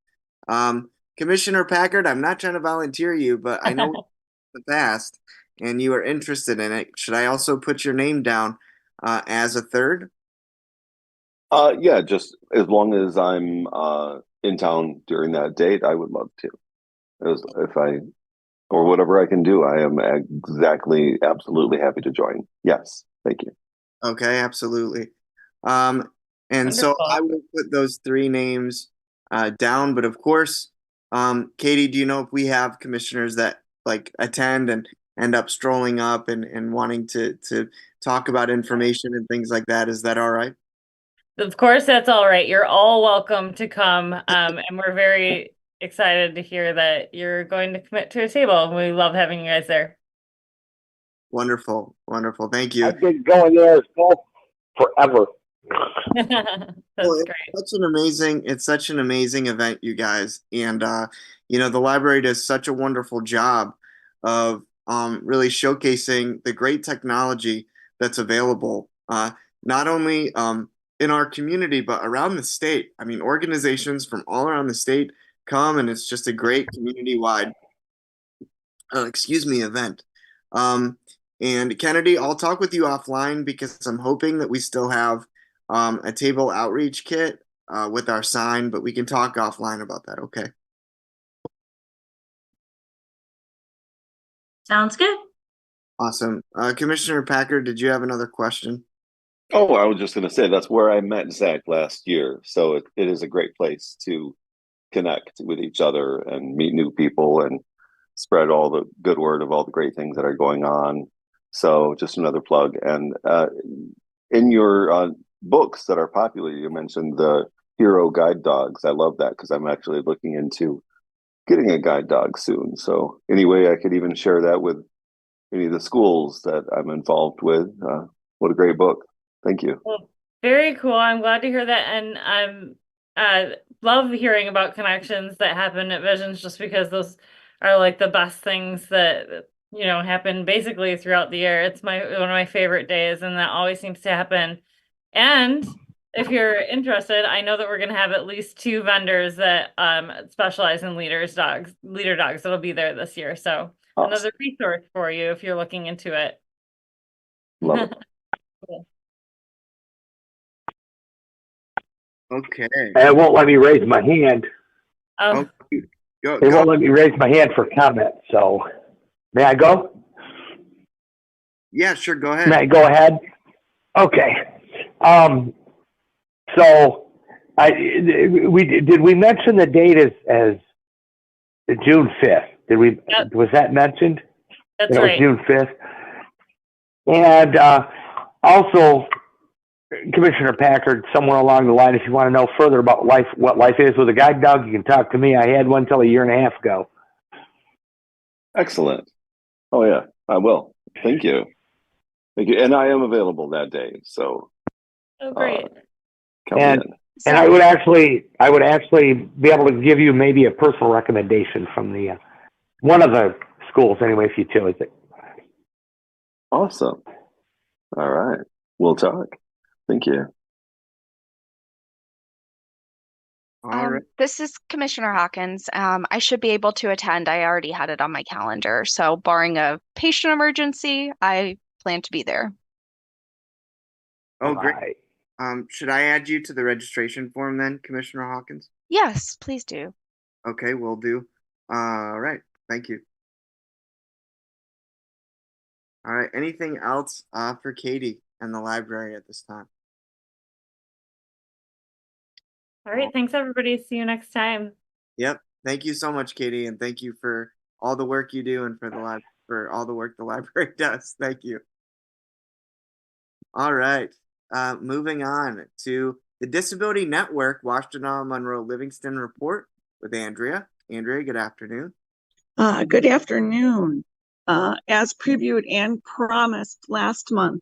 Speaker 1: Commissioner Packard, I'm not trying to volunteer you, but I know the past and you are interested in it. Should I also put your name down as a third?
Speaker 8: Yeah, just as long as I'm in town during that date, I would love to. If I or whatever I can do, I am absolutely happy to join. Yes, thank you.
Speaker 1: Okay, absolutely. And so I will put those three names down, but of course, Katie, do you know if we have commissioners that like attend and end up strolling up and wanting to talk about information and things like that? Is that all right?
Speaker 14: Of course, that's all right. You're all welcome to come. And we're very excited to hear that you're going to commit to a table. We love having you guys there.
Speaker 1: Wonderful. Wonderful. Thank you.
Speaker 3: I've been going there as well forever.
Speaker 14: That's great.
Speaker 1: It's such an amazing event, you guys. And the library does such a wonderful job of really showcasing the great technology that's available, not only in our community, but around the state. I mean, organizations from all around the state come, and it's just a great community-wide, event. And Kennedy, I'll talk with you offline because I'm hoping that we still have a table outreach kit with our sign, but we can talk offline about that. Okay.
Speaker 2: Sounds good.
Speaker 1: Awesome. Commissioner Packard, did you have another question?
Speaker 8: Oh, I was just going to say that's where I met Zach last year. So it is a great place to connect with each other and meet new people. And spread all the good word of all the great things that are going on. So just another plug. And in your books that are popular, you mentioned the hero guide dogs. I love that because I'm actually looking into getting a guide dog soon. So anyway, I could even share that with any of the schools that I'm involved with. What a great book. Thank you.
Speaker 14: Well, very cool. I'm glad to hear that. And I'm love hearing about connections that happen at Visions just because those are like the best things that happen basically throughout the year. It's one of my favorite days, and that always seems to happen. And if you're interested, I know that we're gonna have at least 2 vendors that specialize in leader dogs that'll be there this year. So
Speaker 8: Awesome.
Speaker 14: another resource for you if you're looking into it.
Speaker 8: Love it.
Speaker 14: Cool.
Speaker 1: Okay.
Speaker 3: It won't let me raise my hand.
Speaker 14: Oh,
Speaker 1: Go,
Speaker 3: It won't let me raise my hand for comment. So, may I go?
Speaker 1: Yeah, sure. Go
Speaker 3: May
Speaker 1: ahead.
Speaker 3: I go ahead? Okay. So, did we mention the date as June 5th?
Speaker 14: Yep.
Speaker 3: Was that mentioned?
Speaker 14: That's
Speaker 3: It was
Speaker 14: right.
Speaker 3: June 5th. And also, Commissioner Packard, somewhere along the line, if you want to know further about what life is with a guide dog, you can talk to me. I had one till a year and a half ago.
Speaker 8: Excellent. Oh yeah, I will. Thank you. Thank you. And I am available that day. So
Speaker 14: Oh, great.
Speaker 8: come
Speaker 3: And
Speaker 8: in.
Speaker 3: and I would actually be able to give you maybe a personal recommendation from the one of the schools anyway, if you chose it.
Speaker 8: Awesome. All right. We'll talk. Thank you.
Speaker 1: All right.
Speaker 15: This is Commissioner Hawkins. I should be able to attend. I already had it on my calendar. So barring a patient emergency, I plan to be there.
Speaker 1: Oh, great. Should I add you to the registration form then, Commissioner Hawkins?
Speaker 15: Yes, please do.
Speaker 1: Okay, will do. All right. Thank you. All right. Anything else for Katie and the library at this time?
Speaker 14: All right. Thanks, everybody. See you next time.
Speaker 1: Yep. Thank you so much, Katie, and thank you for all the work you do and for all the work the library does. Thank you. All right. Moving on to the Disability Network Washtenaw Monroe Livingston Report with Andrea. Andrea, good afternoon.
Speaker 16: Good afternoon. As previewed and promised last month,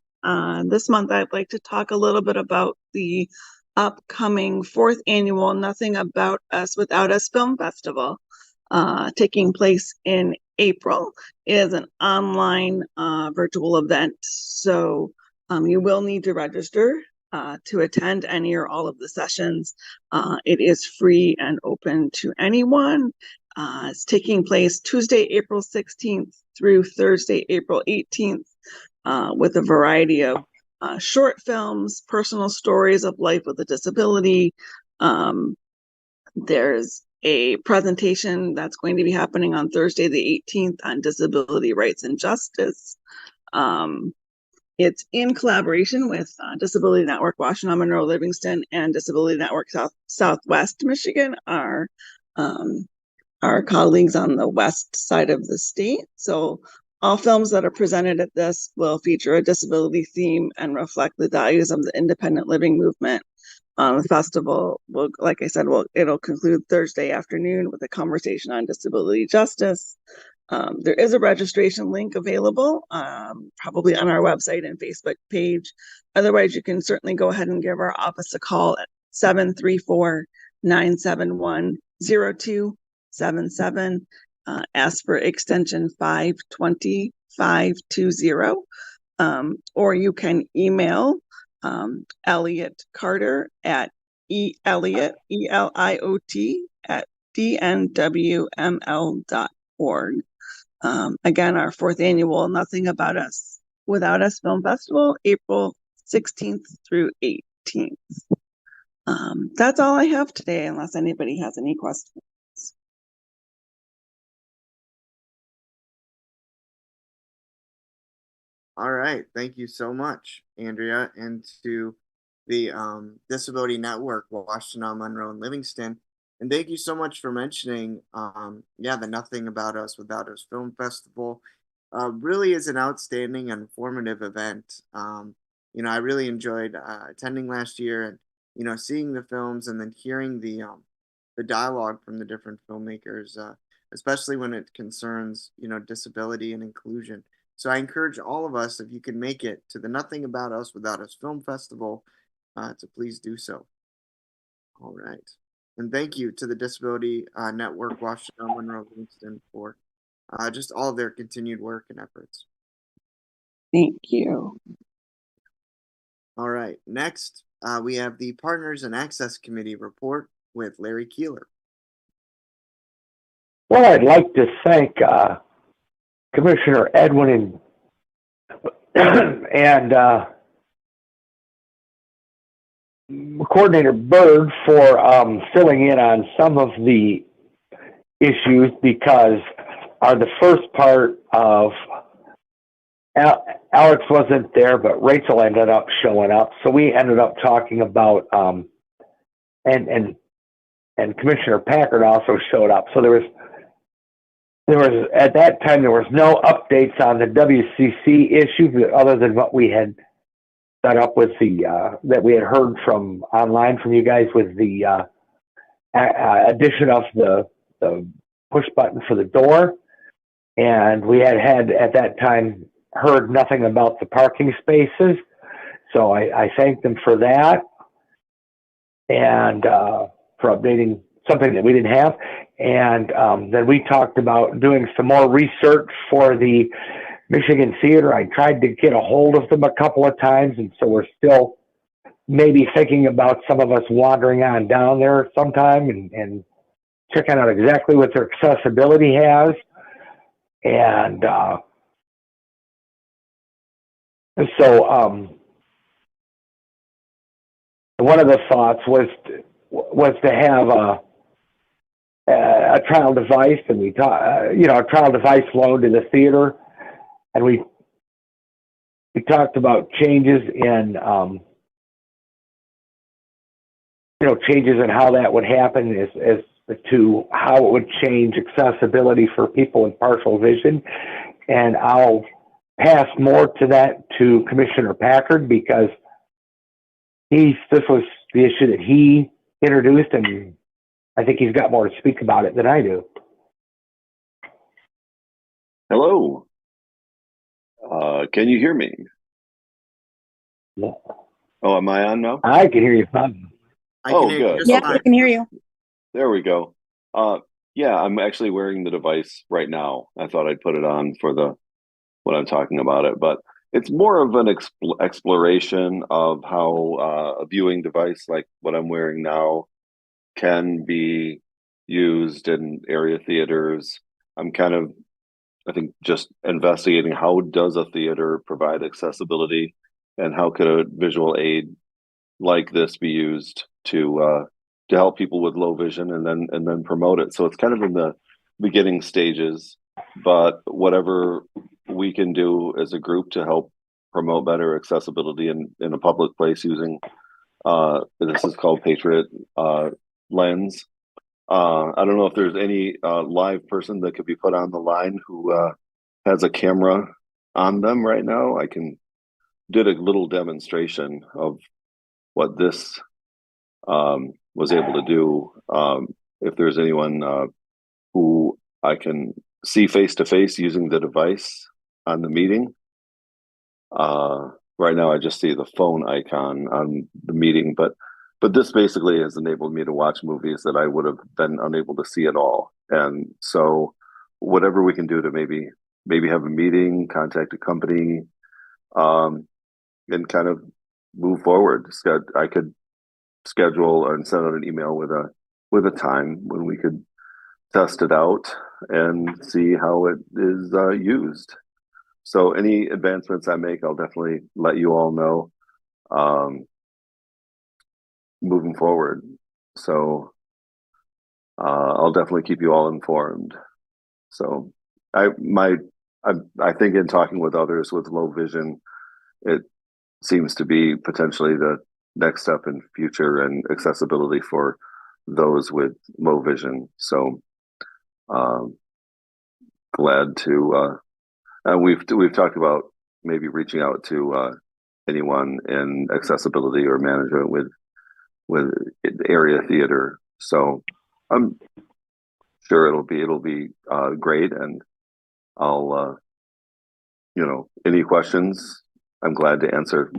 Speaker 16: this month I'd like to talk a little bit about the upcoming 4th annual Nothing About Us Without Us Film Festival, taking place in April. It is an online virtual event, so you will need to register to attend any or all of the sessions. It is free and open to anyone. It's taking place Tuesday, April 16th through Thursday, April 18th, with a variety of short films, personal stories of life with a disability. There's a presentation that's going to be happening on Thursday, the 18th, on disability rights and justice. It's in collaboration with Disability Network Washtenaw Monroe Livingston and Disability Network Southwest Michigan, our colleagues on the west side of the state. So all films that are presented at this will feature a disability theme and reflect the values of the independent living movement. The festival will, like I said, it'll conclude Thursday afternoon with a conversation on disability justice. There is a registration link available, probably on our website and Facebook page. Otherwise, you can certainly go ahead and give our office a call at 734-971-0277. Ask for extension 520-520. Or you can email Elliot Carter at Eliot, ELIOT, at dnwml.org. Again, our 4th annual Nothing About Us Without Us Film Festival, April 16th through 18th. That's all I have today, unless anybody has any questions.
Speaker 1: All right. Thank you so much, Andrea, and to the Disability Network, Washtenaw, Monroe, and Livingston. And thank you so much for mentioning, yeah, the Nothing About Us Without Us Film Festival. Really is an outstanding and informative event. I really enjoyed attending last year and seeing the films and then hearing the dialogue from the different filmmakers, especially when it concerns disability and inclusion. So I encourage all of us, if you can make it to the Nothing About Us Without Us Film Festival, to please do so. All right. And thank you to the Disability Network, Washington, Monroe, Livingston for just all of their continued work and efforts.
Speaker 16: Thank you.
Speaker 1: All right. Next, we have the Partners and Access Committee report with Larry Keeler.
Speaker 3: Well, I'd like to thank Commissioner Edwin and Coordinator Bird for filling in on some of the issues, because the first part of Alex wasn't there, but Rachel ended up showing up. So we ended up talking about and Commissioner Packard also showed up. So there was at that time there was no updates on the WCC issue other than what we had set up with the that we had heard from online from you guys with the addition of the push button for the door, and we had at that time heard nothing about the parking spaces. So I thanked them for that and for updating something that we didn't have. And then we talked about doing some more research for the Michigan Theater. I tried to get a hold of them a couple of times, and so we're still maybe thinking about some of us wandering on down there sometime and checking out exactly what their accessibility has. And so one of the thoughts was to have a trial device, and we a trial device loaned to the theater, and we talked about changes in changes in how that would happen as to how it would change accessibility for people with partial vision. And I'll pass more to that to Commissioner Packard, because this was the issue that he introduced, and I think he's got more to speak about it than I do.
Speaker 8: Hello. Can you hear me?
Speaker 3: Yeah.
Speaker 8: Oh, am I on now?
Speaker 3: I can hear you fine.
Speaker 8: Good.
Speaker 11: Yeah,
Speaker 8: Okay.
Speaker 11: I can hear you.
Speaker 8: There we go. Yeah, I'm actually wearing the device right now. I thought I'd put it on for when I'm talking about it, but it's more of an exploration of how a viewing device like what I'm wearing now can be used in area theaters. I'm kind of, I think, just investigating how does a theater provide accessibility, and how could a visual aid like this be used to help people with low vision, and then promote it. So it's kind of in the beginning stages, but whatever we can do as a group to help promote better accessibility in a public place using this is called Patriot Lens. I don't know if there's any live person that could be put on the line who has a camera on them right now. I did a little demonstration of what this was able to do. If there's anyone who I can see face to face using the device on the meeting. Right now I just see the phone icon on the meeting, but this basically has enabled me to watch movies that I would have been unable to see at all. And so whatever we can do to maybe have a meeting, contact a company, and kind of move forward. I could schedule and send out an email with a time when we could test it out and see how it is used. So any advancements I make, I'll definitely let you all know moving forward. So I'll definitely keep you all informed. So I think in talking with others with low vision, it seems to be potentially the next step in future and accessibility for those with low vision. So glad to and we've talked about maybe reaching out to anyone in accessibility or management with area theater. So I'm sure it'll be great, and I'll any questions I'm glad to answer.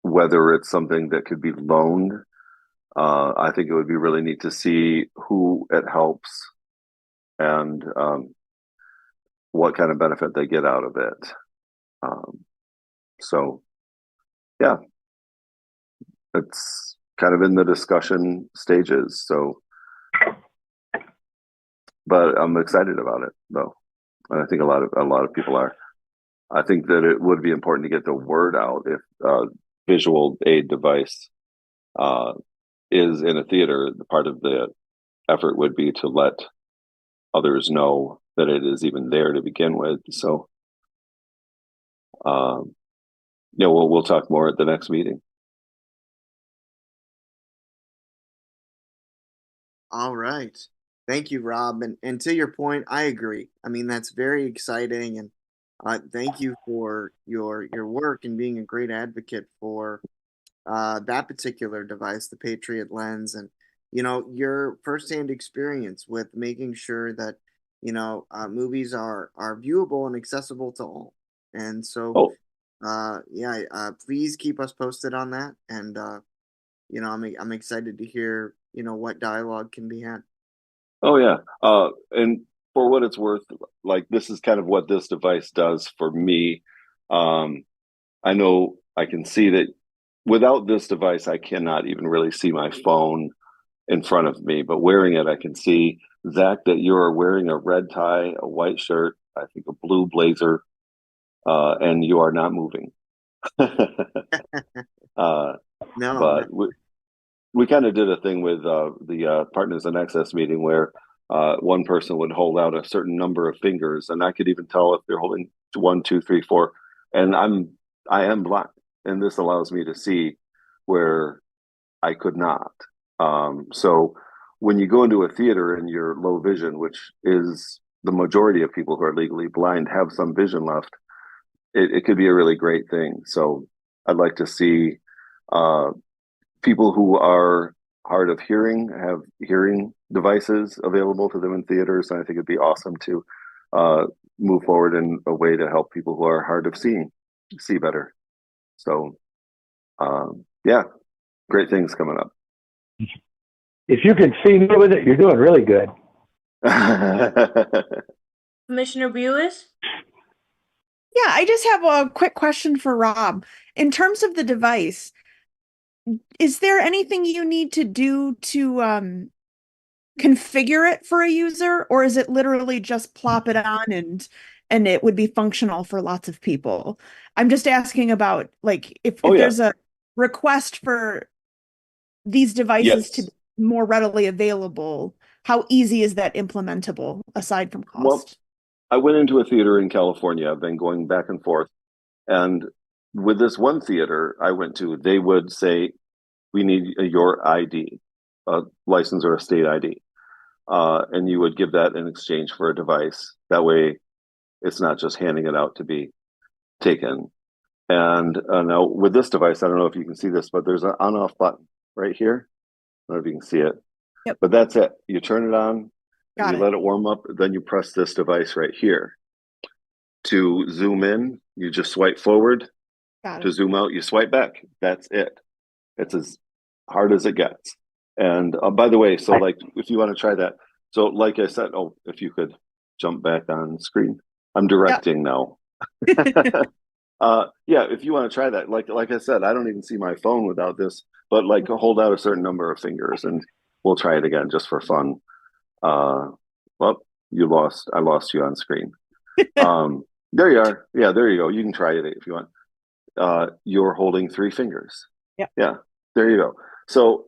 Speaker 8: Whether it's something that could be loaned, I think it would be really neat to see who it helps and what kind of benefit they get out of it. So yeah, it's kind of in the discussion stages. So, but I'm excited about it though. And I think a lot of people are. I think that it would be important to get the word out if visual aid device is in a theater. The part of the effort would be to let others know that it is even there to begin with. So, we'll talk more at the next meeting.
Speaker 1: All right. Thank you, Rob. And to your point, I agree. I mean, that's very exciting. And thank you for your work and being a great advocate for that particular device, the Patriot Lens, and your firsthand experience with making sure that movies are viewable and accessible to all. And so, please keep us posted on that. And I'm excited to hear what dialogue can be had.
Speaker 8: Oh yeah. And for what it's worth, like this is kind of what this device does for me. I know I can see that without this device, I cannot even really see my phone in front of me, but wearing it, I can see, Zach, that you're wearing a red tie, a white shirt, I think a blue blazer, and you are not moving.
Speaker 1: No,
Speaker 8: but we kind of did a thing with the Partners in Access meeting where one person would hold out a certain number of fingers, and I could even tell if they're holding 1, 2, 3, 4. And I am blind, and this allows me to see where I could not. So when you go into a theater and you're low vision, which is the majority of people who are legally blind have some vision left, it could be a really great thing. So I'd like to see people who are hard of hearing have hearing devices available to them in theaters. And I think it'd be awesome to move forward in a way to help people who are hard of seeing see better. So yeah, great things coming up.
Speaker 3: If you can see me with it, you're doing really good.
Speaker 2: Commissioner Buis?
Speaker 10: Yeah, I just have a quick question for Rob. In terms of the device, is there anything you need to do to configure it for a user, or is it literally just plop it on and it would be functional for lots of people? I'm just asking about like if there's a request for these devices to be more readily available, how easy is that implementable aside from cost?
Speaker 8: Well, I went into a theater in California. I've been going back and forth. And with this one theater I went to, they would say, we need your ID, a license or a state ID. And you would give that in exchange for a device. That way, it's not just handing it out to be taken. And now with this device, I don't know if you can see this, but there's an on-off button right here. I don't know if you can see it.
Speaker 10: Yep.
Speaker 8: But that's it. You turn it on, you let it warm up, then you press this device right here. To zoom in, you just swipe forward. To zoom out, you swipe back. That's it. It's as hard as it gets. And by the way, so like if you want to try that, so like I said, if you could jump back on screen, I'm directing now. Yeah, if you want to try that, like I said, I don't even see my phone without this, but like hold out a certain number of fingers and we'll try it again just for fun. Well, I lost you on screen. There you are. Yeah, there you go. You can try it if you want. You're holding 3 fingers. Yeah, there you go. So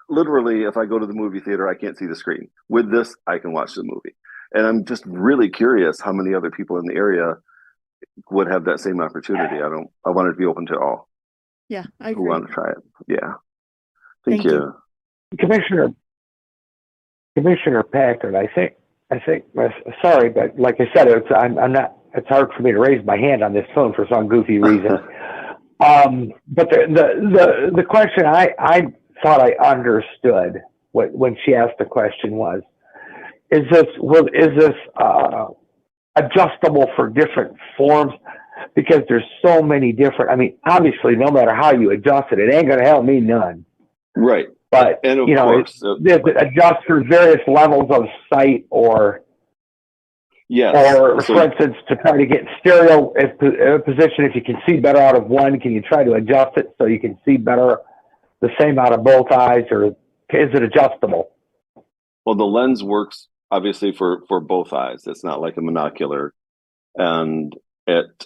Speaker 8: literally, if I go to the movie theater, I can't see the screen. With this, I can watch the movie. And I'm just really curious how many other people in the area would have that same opportunity. I want it to be open to all.
Speaker 10: Yeah, I agree.
Speaker 8: Who want to try it. Yeah. Thank you.
Speaker 3: Commissioner Packard, I think, sorry, but like I said, I'm not, it's hard for me to raise my hand on this phone for some goofy reason. But the question I thought I understood when she asked the question was, is this adjustable for different forms? Because there's so many different, I mean, obviously, no matter how you adjust it, it ain't going to help me none.
Speaker 8: Right.
Speaker 3: But,
Speaker 8: and of
Speaker 3: you know,
Speaker 8: course,
Speaker 3: it adjusts for various levels of sight or,
Speaker 8: yes.
Speaker 3: Or, for instance, to try to get stereo position, if you can see better out of one, can you try to adjust it so you can see better the same out of both eyes, or is it adjustable?
Speaker 8: Well, the lens works obviously for both eyes. It's not like a monocular, and it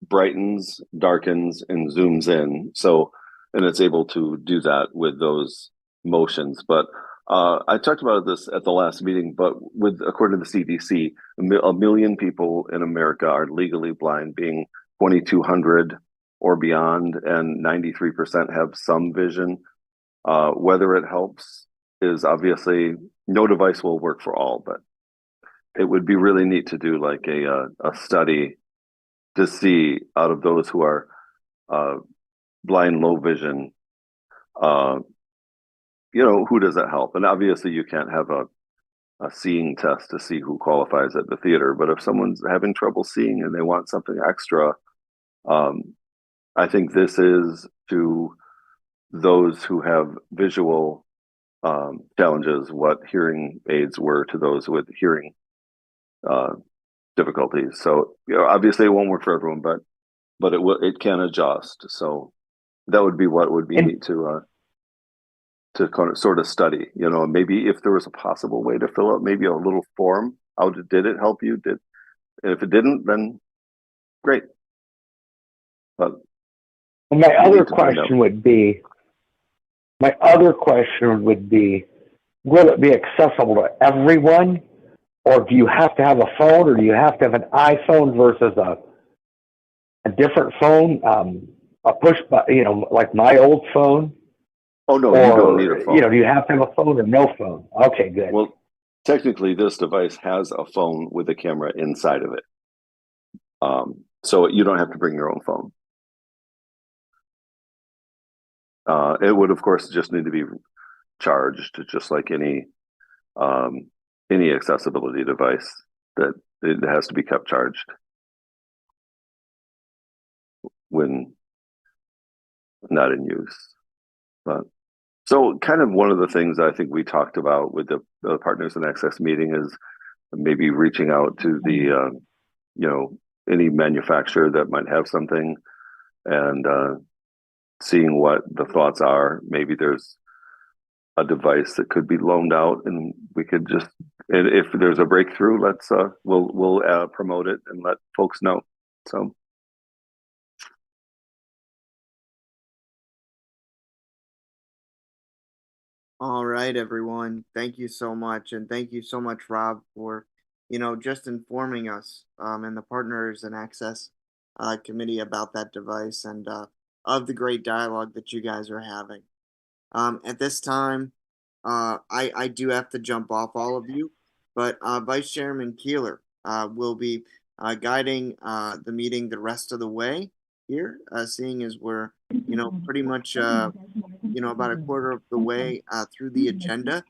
Speaker 8: brightens, darkens, and zooms in. So, and it's able to do that with those motions. But I talked about this at the last meeting, but according to the CDC, a million people in America are legally blind, being 2,200 or beyond, and 93% have some vision. Whether it helps is obviously, no device will work for all, but it would be really neat to do like a study to see, out of those who are blind, low vision, who does it help? And obviously you can't have a seeing test to see who qualifies at the theater, but if someone's having trouble seeing and they want something extra, I think this is to those who have visual challenges what hearing aids were to those with hearing difficulties. So, obviously it won't work for everyone, but it can adjust. So that would be what would be neat to kind of sort of study, maybe if there was a possible way to fill out maybe a little form. Did it help you? If it didn't, then great. But
Speaker 3: my other question would be, will it be accessible to everyone? Or do you have to have a phone, or do you have to have an iPhone versus a different phone, a push button, like my old phone?
Speaker 8: Oh, no, you don't need a phone.
Speaker 3: Do you have to have a phone or no phone? Okay, good.
Speaker 8: Well, technically, this device has a phone with a camera inside of it. So you don't have to bring your own phone. It would, of course, just need to be charged, just like any accessibility device, that it has to be kept charged when not in use. But so kind of one of the things I think we talked about with the Partners in Access meeting is maybe reaching out to the any manufacturer that might have something, and seeing what the thoughts are. Maybe there's a device that could be loaned out, and we could just, and if there's a breakthrough, we'll promote it and let folks know. So.
Speaker 1: All right, everyone. Thank you so much. And thank you so much, Rob, for, just informing us and the Partners and Access Committee about that device, and of the great dialogue that you guys are having. At this time, I do have to jump off all of you, but Vice Chairman Keeler will be guiding the meeting the rest of the way here, seeing as we're, pretty much, about a quarter of the way through the agenda.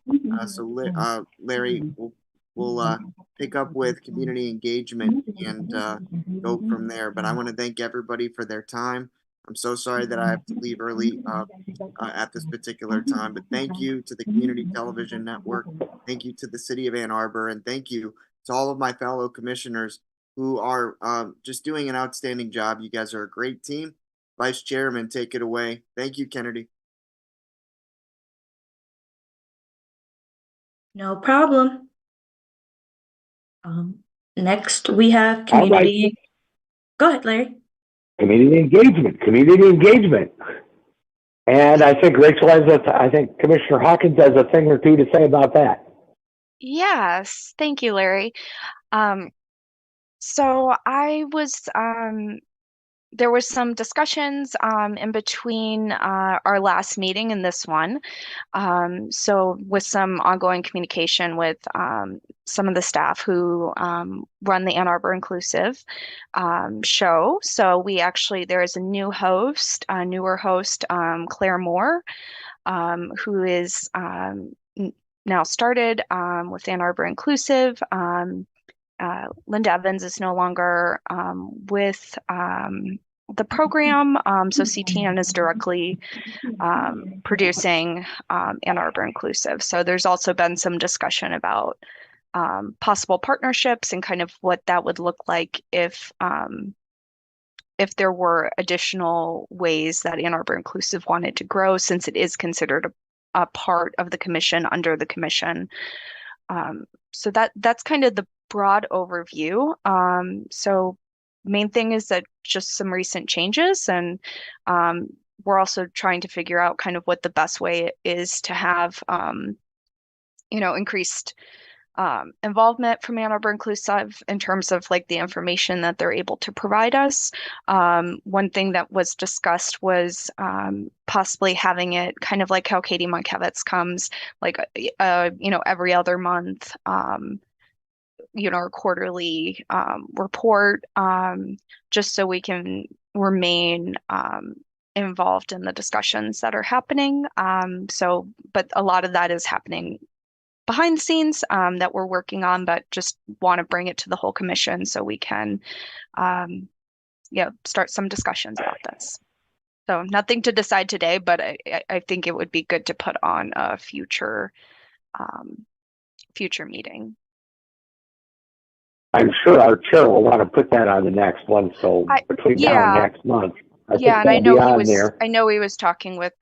Speaker 1: So Larry will pick up with community engagement and go from there. But I want to thank everybody for their time. I'm so sorry that I have to leave early at this particular time, but thank you to the Community Television Network. Thank you to the City of Ann Arbor, and thank you to all of my fellow commissioners who are just doing an outstanding job. You guys are a great team. Vice Chairman, take it away. Thank you, Kennedy.
Speaker 2: No problem. Next we have community. Go ahead, Larry.
Speaker 3: Community engagement. And I think Rachel I think Commissioner Hawkins has a thing or two to say about that.
Speaker 15: Yes, thank you, Larry. So I was there was some discussions in between our last meeting and this one. So with some ongoing communication with some of the staff who run the Ann Arbor Inclusive show. So there is a new host, a newer host, Claire Moore, who is now started with Ann Arbor Inclusive. Linda Evans is no longer with the program, so CTN is directly producing Ann Arbor Inclusive. So there's also been some discussion about possible partnerships and kind of what that would look like if there were additional ways that Ann Arbor Inclusive wanted to grow, since it is considered a part of the commission under the commission. So that's kind of the broad overview. So main thing is that just some recent changes, and we're also trying to figure out kind of what the best way is to have increased involvement from Ann Arbor Inclusive in terms of like the information that they're able to provide us. One thing that was discussed was possibly having it kind of like how Katie Monkevitz comes, like every other month, our quarterly report, just so we can remain involved in the discussions that are happening. But a lot of that is happening behind the scenes that we're working on, but just want to bring it to the whole commission so we can start some discussions about this. So nothing to decide today, but I think it would be good to put on a future meeting.
Speaker 3: I'm sure our chair will want to put that on the next one. So between now and next month, I think
Speaker 15: and I
Speaker 3: know
Speaker 15: he was talking with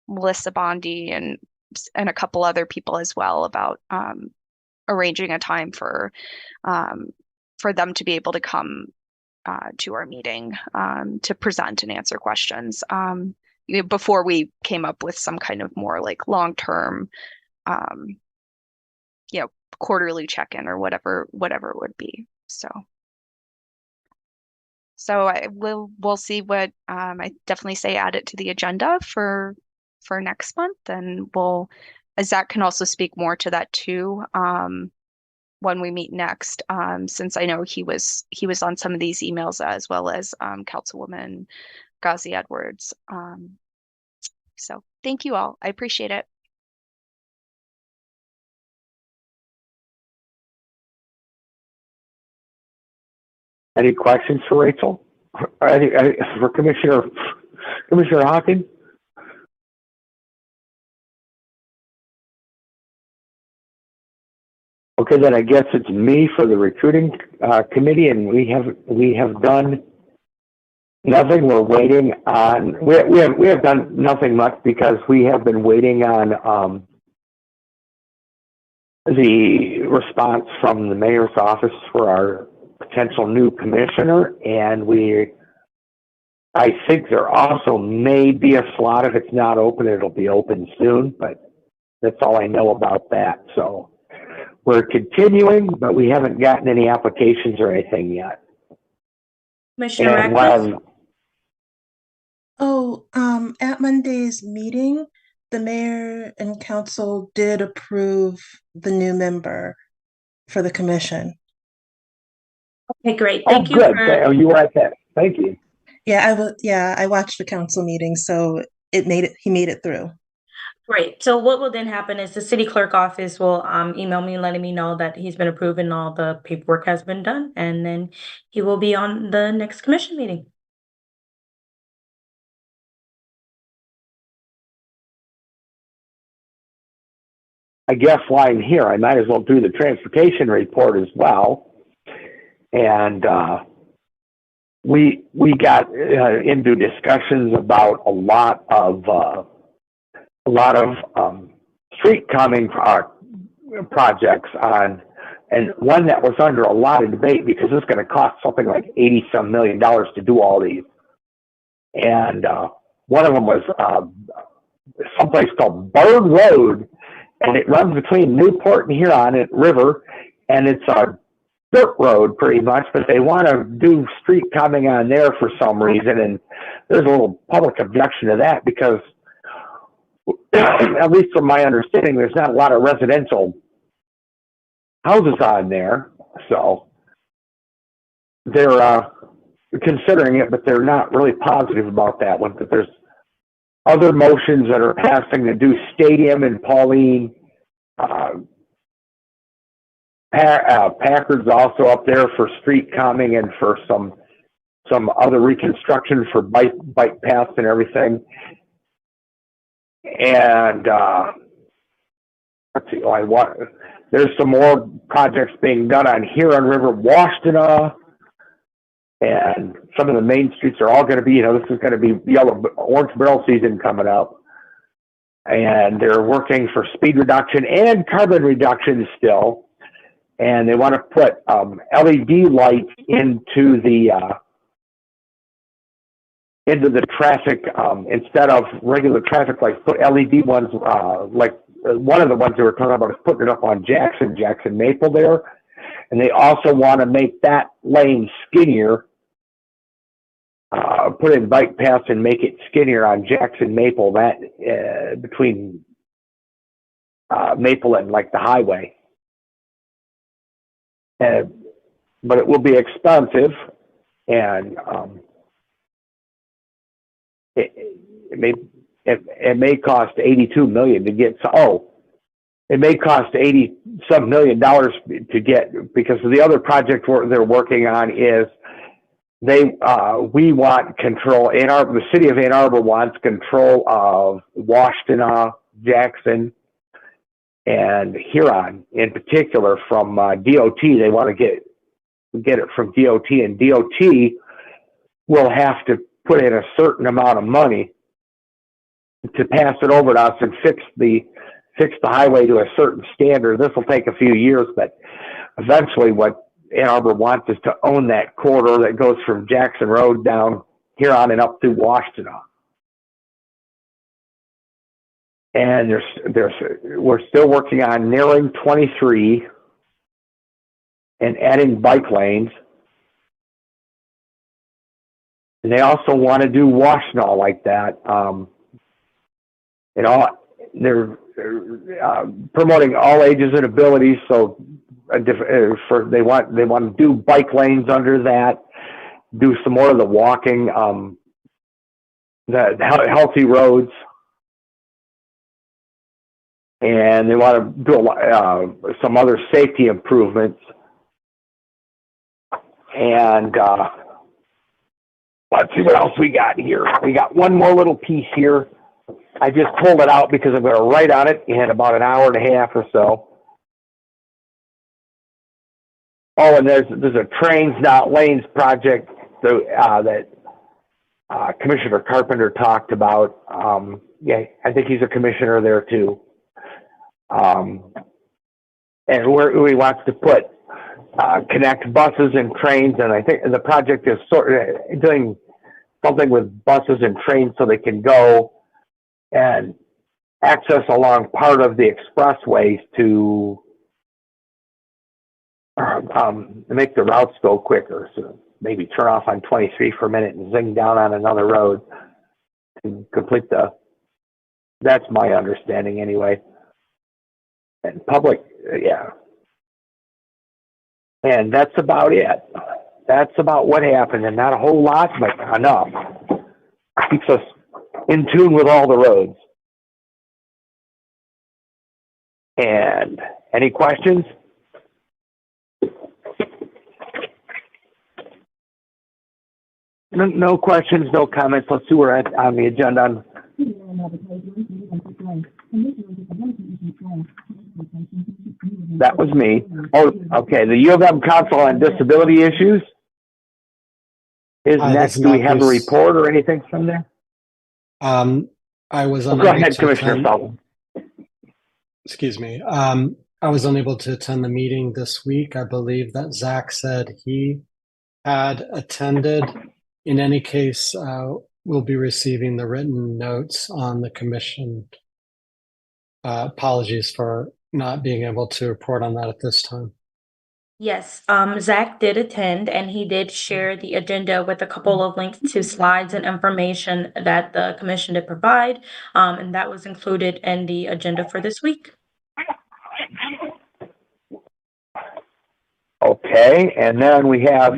Speaker 15: Melissa Bondi and a couple other people as well about arranging a time for them to be able to come to our meeting to present and answer questions before we came up with some kind of more like long-term quarterly check-in or whatever it would be. So we'll see what I definitely say add it to the agenda for next month, and Zach can also speak more to that too when we meet next, since I know he was on some of these emails as well as Councilwoman Ghazi Edwards. So thank you all. I appreciate it.
Speaker 3: Any questions for Rachel? For Commissioner Hawkins? Okay, then I guess it's me for the recruiting committee, and we have done nothing. We're waiting on. We have done nothing much because we have been waiting on the response from the mayor's office for our potential new commissioner, and I think there also may be a slot. If it's not open, it'll be open soon, but that's all I know about that. So we're continuing, but we haven't gotten any applications or anything yet.
Speaker 2: Commissioner Radcliffe?
Speaker 7: At Monday's meeting, the mayor and council did approve the new member for the commission.
Speaker 2: Okay, great. Thank you.
Speaker 3: Good. You were at that. Thank you.
Speaker 7: Yeah, I watched the council meeting, so he made it through.
Speaker 2: Great. So what will then happen is the city clerk office will email me letting me know that he's been approved and all the paperwork has been done, and then he will be on the next commission meeting.
Speaker 3: I guess while I'm here, I might as well do the transportation report as well. And we got into discussions about a lot of street coming projects on, and one that was under a lot of debate because it's going to cost something like $80-some million to do all these. And one of them was someplace called Bird Road, and it runs between Newport and Huron River, and it's a dirt road pretty much, but they want to do street coming on there for some reason, and there's a little public objection to that because, at least from my understanding, there's not a lot of residential houses on there, so they're considering it, but they're not really positive about that one. But there's other motions that are passing to do Stadium and Pauline. Packard's also up there for street calming and for some other reconstruction for bike paths and everything. And let's see, there's some more projects being done on Huron River, Washtenaw, and some of the main streets are all going to be, this is going to be orange barrel season coming up. And they're working for speed reduction and carbon reduction still. And they want to put LED lights into the traffic instead of regular traffic lights. Put LED ones, like one of the ones they were talking about is putting it up on Jackson Maple there. And they also want to make that lane skinnier, put in bike paths and make it skinnier on Jackson Maple, that between Maple and like the highway. But it will be expensive, and it may cost $82 million to get. It may cost $80-some million to get, because the other project they're working on is we want control. The city of Ann Arbor wants control of Washtenaw, Jackson, and Huron in particular from DOT. They want to get it from DOT, and DOT will have to put in a certain amount of money to pass it over to us and fix the highway to a certain standard. This will take a few years, but eventually what Ann Arbor wants is to own that corridor that goes from Jackson Road down Huron and up through Washtenaw. And we're still working on narrowing 23 and adding bike lanes. And they also want to do Washtenaw like that. They're promoting all ages and abilities. So they want to do bike lanes under that, do some more of the walking, the healthy roads. And they want to do some other safety improvements. And let's see what else we got here. We got one more little piece here. I just pulled it out because I'm going to write on it in about an hour and a half or so. Oh, and there's a trains not lanes project that Commissioner Carpenter talked about. Yeah, I think he's a commissioner there too. And where he wants to put connect buses and trains, and I think the project is sort of doing something with buses and trains so they can go and access along part of the expressways to make the routes go quicker. So maybe turn off on 23 for a minute and zing down on another road to complete that's my understanding anyway. And public, yeah. And that's about it. That's about what happened, and not a whole lot, but enough. Keeps us in tune with all the roads. And any questions? No questions, no comments. Let's see where we're on the agenda. That was me. Oh, okay. The U of M Council on Disability Issues is next. Do we have a report or anything from there?
Speaker 5: I was
Speaker 3: go ahead, Commissioner Sullivan.
Speaker 5: Excuse me. I was unable to attend the meeting this week. I believe that Zach said he had attended. In any case, we'll be receiving the written notes on the commission. Apologies for not being able to report on that at this time.
Speaker 2: Yes, Zach did attend and he did share the agenda with a couple of links to slides and information that the commission did provide. And that was included in the agenda for this week.
Speaker 3: Okay, and then we have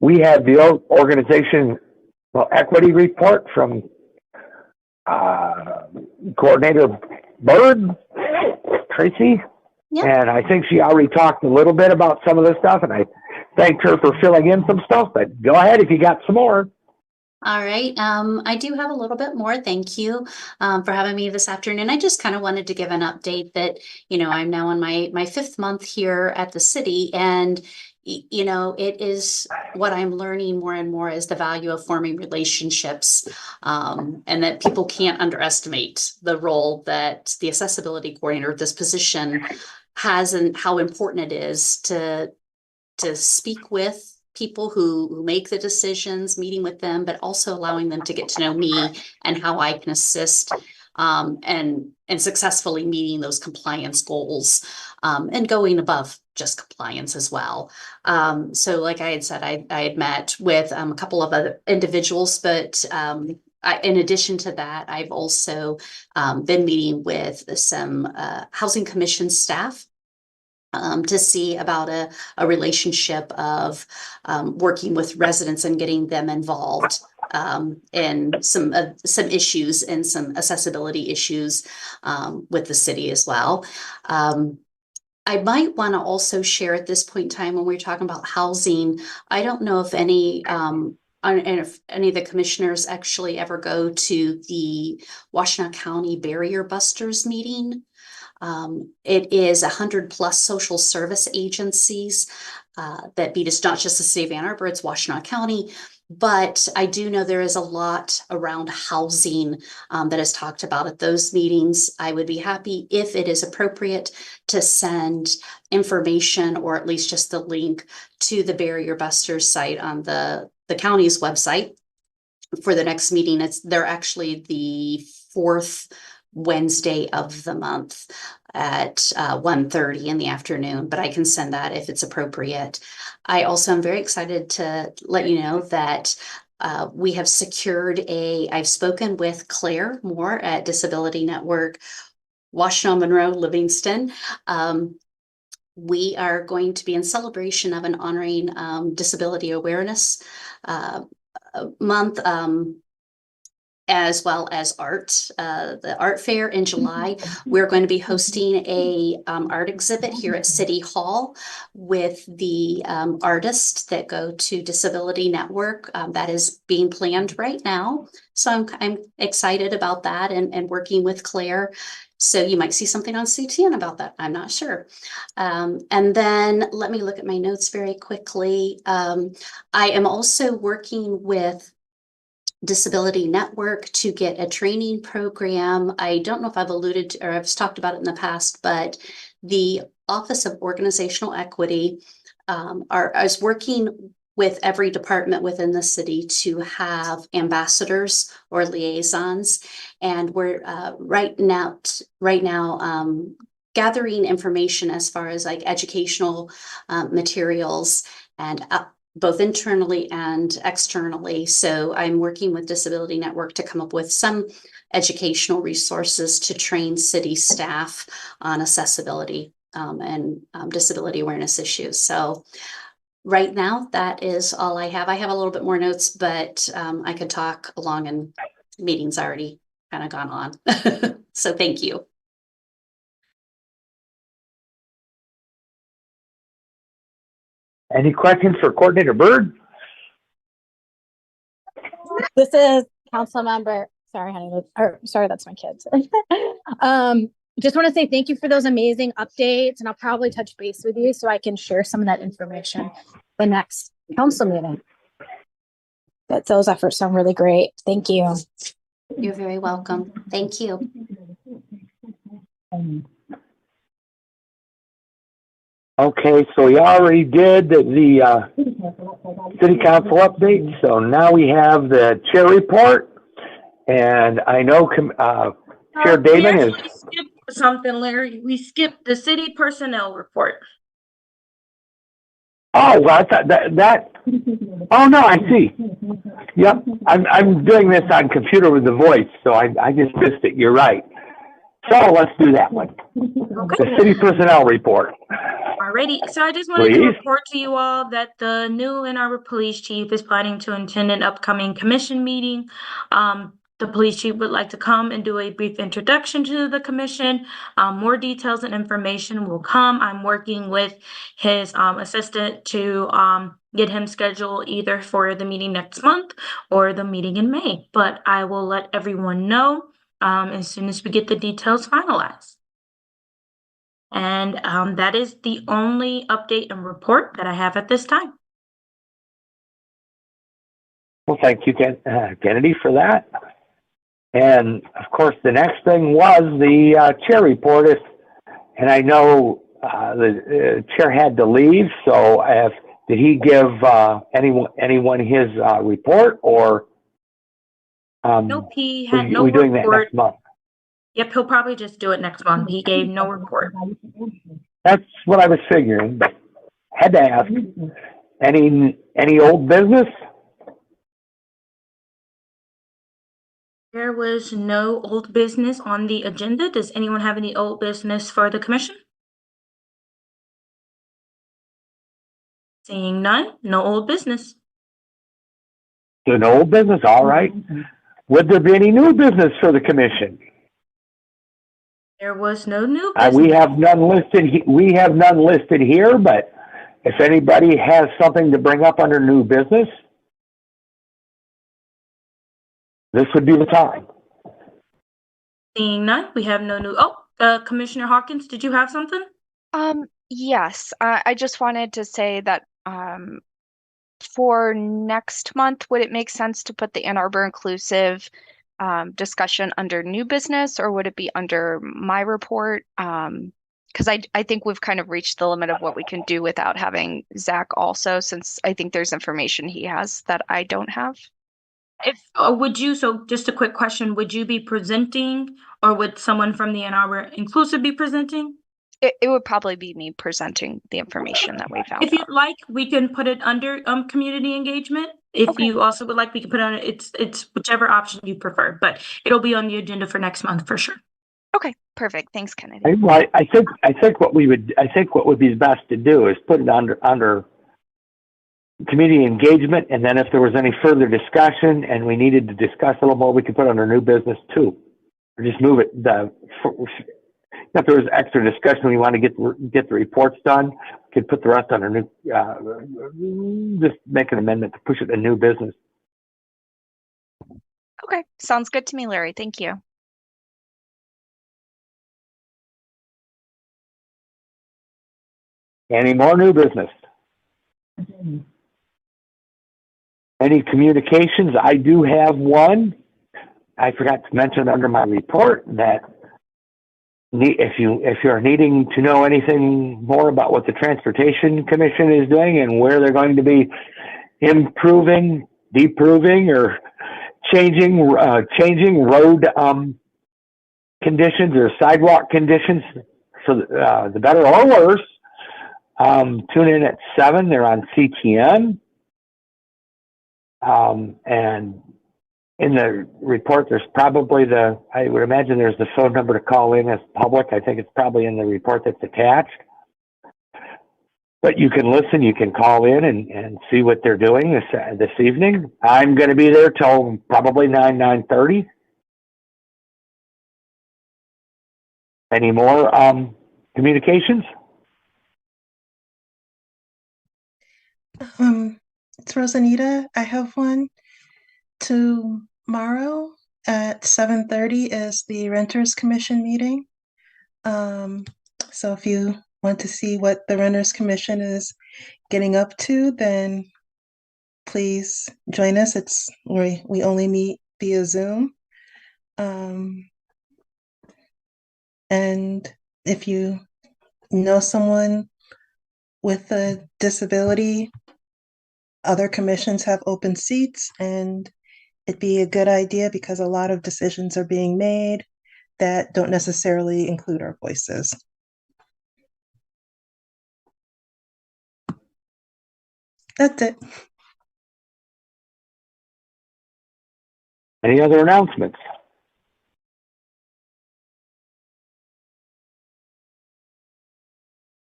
Speaker 3: the organization equity report from Coordinator Bird, Tracy.
Speaker 13: Yep.
Speaker 3: And I think she already talked a little bit about some of this stuff, and I thanked her for filling in some stuff, but go ahead if you got some more.
Speaker 13: All right. I do have a little bit more. Thank you for having me this afternoon. I just kind of wanted to give an update that, I'm now in my fifth month here at the city, and it is what I'm learning more and more is the value of forming relationships, and that people can't underestimate the role that the accessibility coordinator, this position, has, and how important it is to speak with people who make the decisions, meeting with them, but also allowing them to get to know me and how I can assist and successfully meeting those compliance goals, and going above just compliance as well. So like I had said, I had met with a couple of other individuals, but in addition to that, I've also been meeting with some housing commission staff to see about a relationship of working with residents and getting them involved in some issues and some accessibility issues with the city as well. I might want to also share at this point in time when we're talking about housing, I don't know if any and if any of the commissioners actually ever go to the Washtenaw County Barrier Busters meeting. It is 100+ social service agencies that beat us, not just the city of Ann Arbor, it's Washtenaw County. But I do know there is a lot around housing that is talked about at those meetings. I would be happy, if it is appropriate, to send information or at least just the link to the Barrier Busters site on the county's website for the next meeting. They're actually the fourth Wednesday of the month at 1:30 in the afternoon, but I can send that if it's appropriate. I also am very excited to let you know that we have secured I've spoken with Claire Moore at Disability Network, Washtenaw, Monroe, Livingston. We are going to be in celebration of an honoring Disability Awareness Month, as well as art, the art fair in July. We're going to be hosting a art exhibit here at City Hall with the artists that go to Disability Network. That is being planned right now. So I'm excited about that and working with Claire. So you might see something on CTN about that. I'm not sure. And then let me look at my notes very quickly. I am also working with Disability Network to get a training program. I don't know if I've alluded to, or I've talked about it in the past, but the Office of Organizational Equity is working with every department within the city to have ambassadors or liaisons. And we're right now gathering information as far as like educational materials and both internally and externally. So I'm working with Disability Network to come up with some educational resources to train city staff on accessibility and disability awareness issues. So right now, that is all I have. I have a little bit more notes, but I could talk along, and meetings already kind of gone on. So thank you.
Speaker 3: Any questions for Coordinator Bird?
Speaker 11: This is council member. Sorry, honey. Sorry, that's my kids. Just want to say thank you for those amazing updates, and I'll probably touch base with you so I can share some of that information the next council meeting. But those efforts sound really great. Thank you.
Speaker 13: You're very welcome. Thank you.
Speaker 3: Okay, so you already did the city council update. So now we have the chair report, and I know Chair Damon is.
Speaker 2: something, Larry. We skipped the city personnel report.
Speaker 3: Oh, well, I thought that. Oh no, I see. Yep, I'm doing this on computer with the voice, so I just missed it. You're right. So let's do that one.
Speaker 2: Okay.
Speaker 3: The city personnel report.
Speaker 2: Alrighty, so I just wanted to
Speaker 3: Please.
Speaker 2: report to you all that the new Ann Arbor police chief is planning to attend an upcoming commission meeting. The police chief would like to come and do a brief introduction to the commission. More details and information will come. I'm working with his assistant to get him scheduled either for the meeting next month or the meeting in May. But I will let everyone know as soon as we get the details finalized. And that is the only update and report that I have at this time.
Speaker 3: Well, thank you, Kennedy, for that. And of course, the next thing was the chair report. And I know the chair had to leave, so did he give anyone his report, or
Speaker 2: Nope, he had no
Speaker 3: we doing that
Speaker 2: report.
Speaker 3: next month?
Speaker 2: Yep, he'll probably just do it next month. He gave no report.
Speaker 3: That's what I was figuring, but had to ask. Any old business?
Speaker 2: There was no old business on the agenda. Does anyone have any old business for the commission? Seeing none, no old business.
Speaker 3: No old business, all right. Would there be any new business for the commission?
Speaker 2: There was no new business.
Speaker 3: We have none listed. We have none listed here, but if anybody has something to bring up under new business, this would be the time.
Speaker 2: Seeing none, we have no new. Commissioner Hawkins, did you have something?
Speaker 15: Yes, I just wanted to say that for next month, would it make sense to put the Ann Arbor Inclusive discussion under new business, or would it be under my report? Because I think we've kind of reached the limit of what we can do without having Zach also, since I think there's information he has that I don't have.
Speaker 2: So just a quick question, would you be presenting, or would someone from the Ann Arbor Inclusive be presenting?
Speaker 15: It would probably be me presenting the information that we found.
Speaker 2: If you'd like, we can put it under community engagement. If you also would like, we can put it on it's whichever option you prefer, but it'll be on the agenda for next month for sure.
Speaker 15: Okay, perfect. Thanks, Kennedy.
Speaker 3: I think what would be best to do is put it under community engagement, and then if there was any further discussion and we needed to discuss a little more, we could put under new business too, or just move it. If there was extra discussion, we want to get the reports done, we could put the rest under new. Just make an amendment to push it to new business.
Speaker 15: Okay, sounds good to me, Larry. Thank you.
Speaker 3: Any more new business? Any communications? I do have one. I forgot to mention under my report that if you're needing to know anything more about what the Transportation Commission is doing and where they're going to be improving, deproving, or changing road conditions or sidewalk conditions for the better or worse, tune in at 7. They're on CTN. And in the report, there's probably I would imagine there's the phone number to call in as public. I think it's probably in the report that's attached. But you can listen, you can call in and see what they're doing this evening. I'm going to be there till probably 9:30. Any more communications?
Speaker 7: It's Rosanita. I have one. Tomorrow at 7:30 is the Renters Commission meeting. So if you want to see what the Renters Commission is getting up to, then please join us. We only meet via Zoom. And if you know someone with a disability, other commissions have open seats, and it'd be a good idea because a lot of decisions are being made that don't necessarily include our voices. That's it.
Speaker 3: Any other announcements?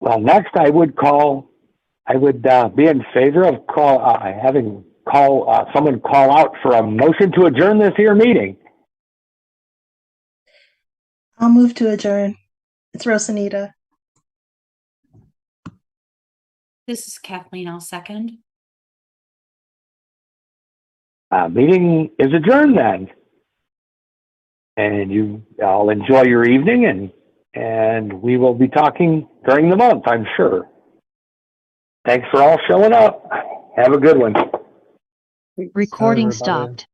Speaker 3: Well, next I would be in favor of having someone call out for a motion to adjourn this here meeting.
Speaker 7: I'll move to adjourn. It's Rosanita.
Speaker 4: This is Kathleen. I'll second.
Speaker 3: Meeting is adjourned then. And I'll enjoy your evening and we will be talking during the month, I'm sure. Thanks for all showing up. Have a good one.
Speaker 17: Recording stopped.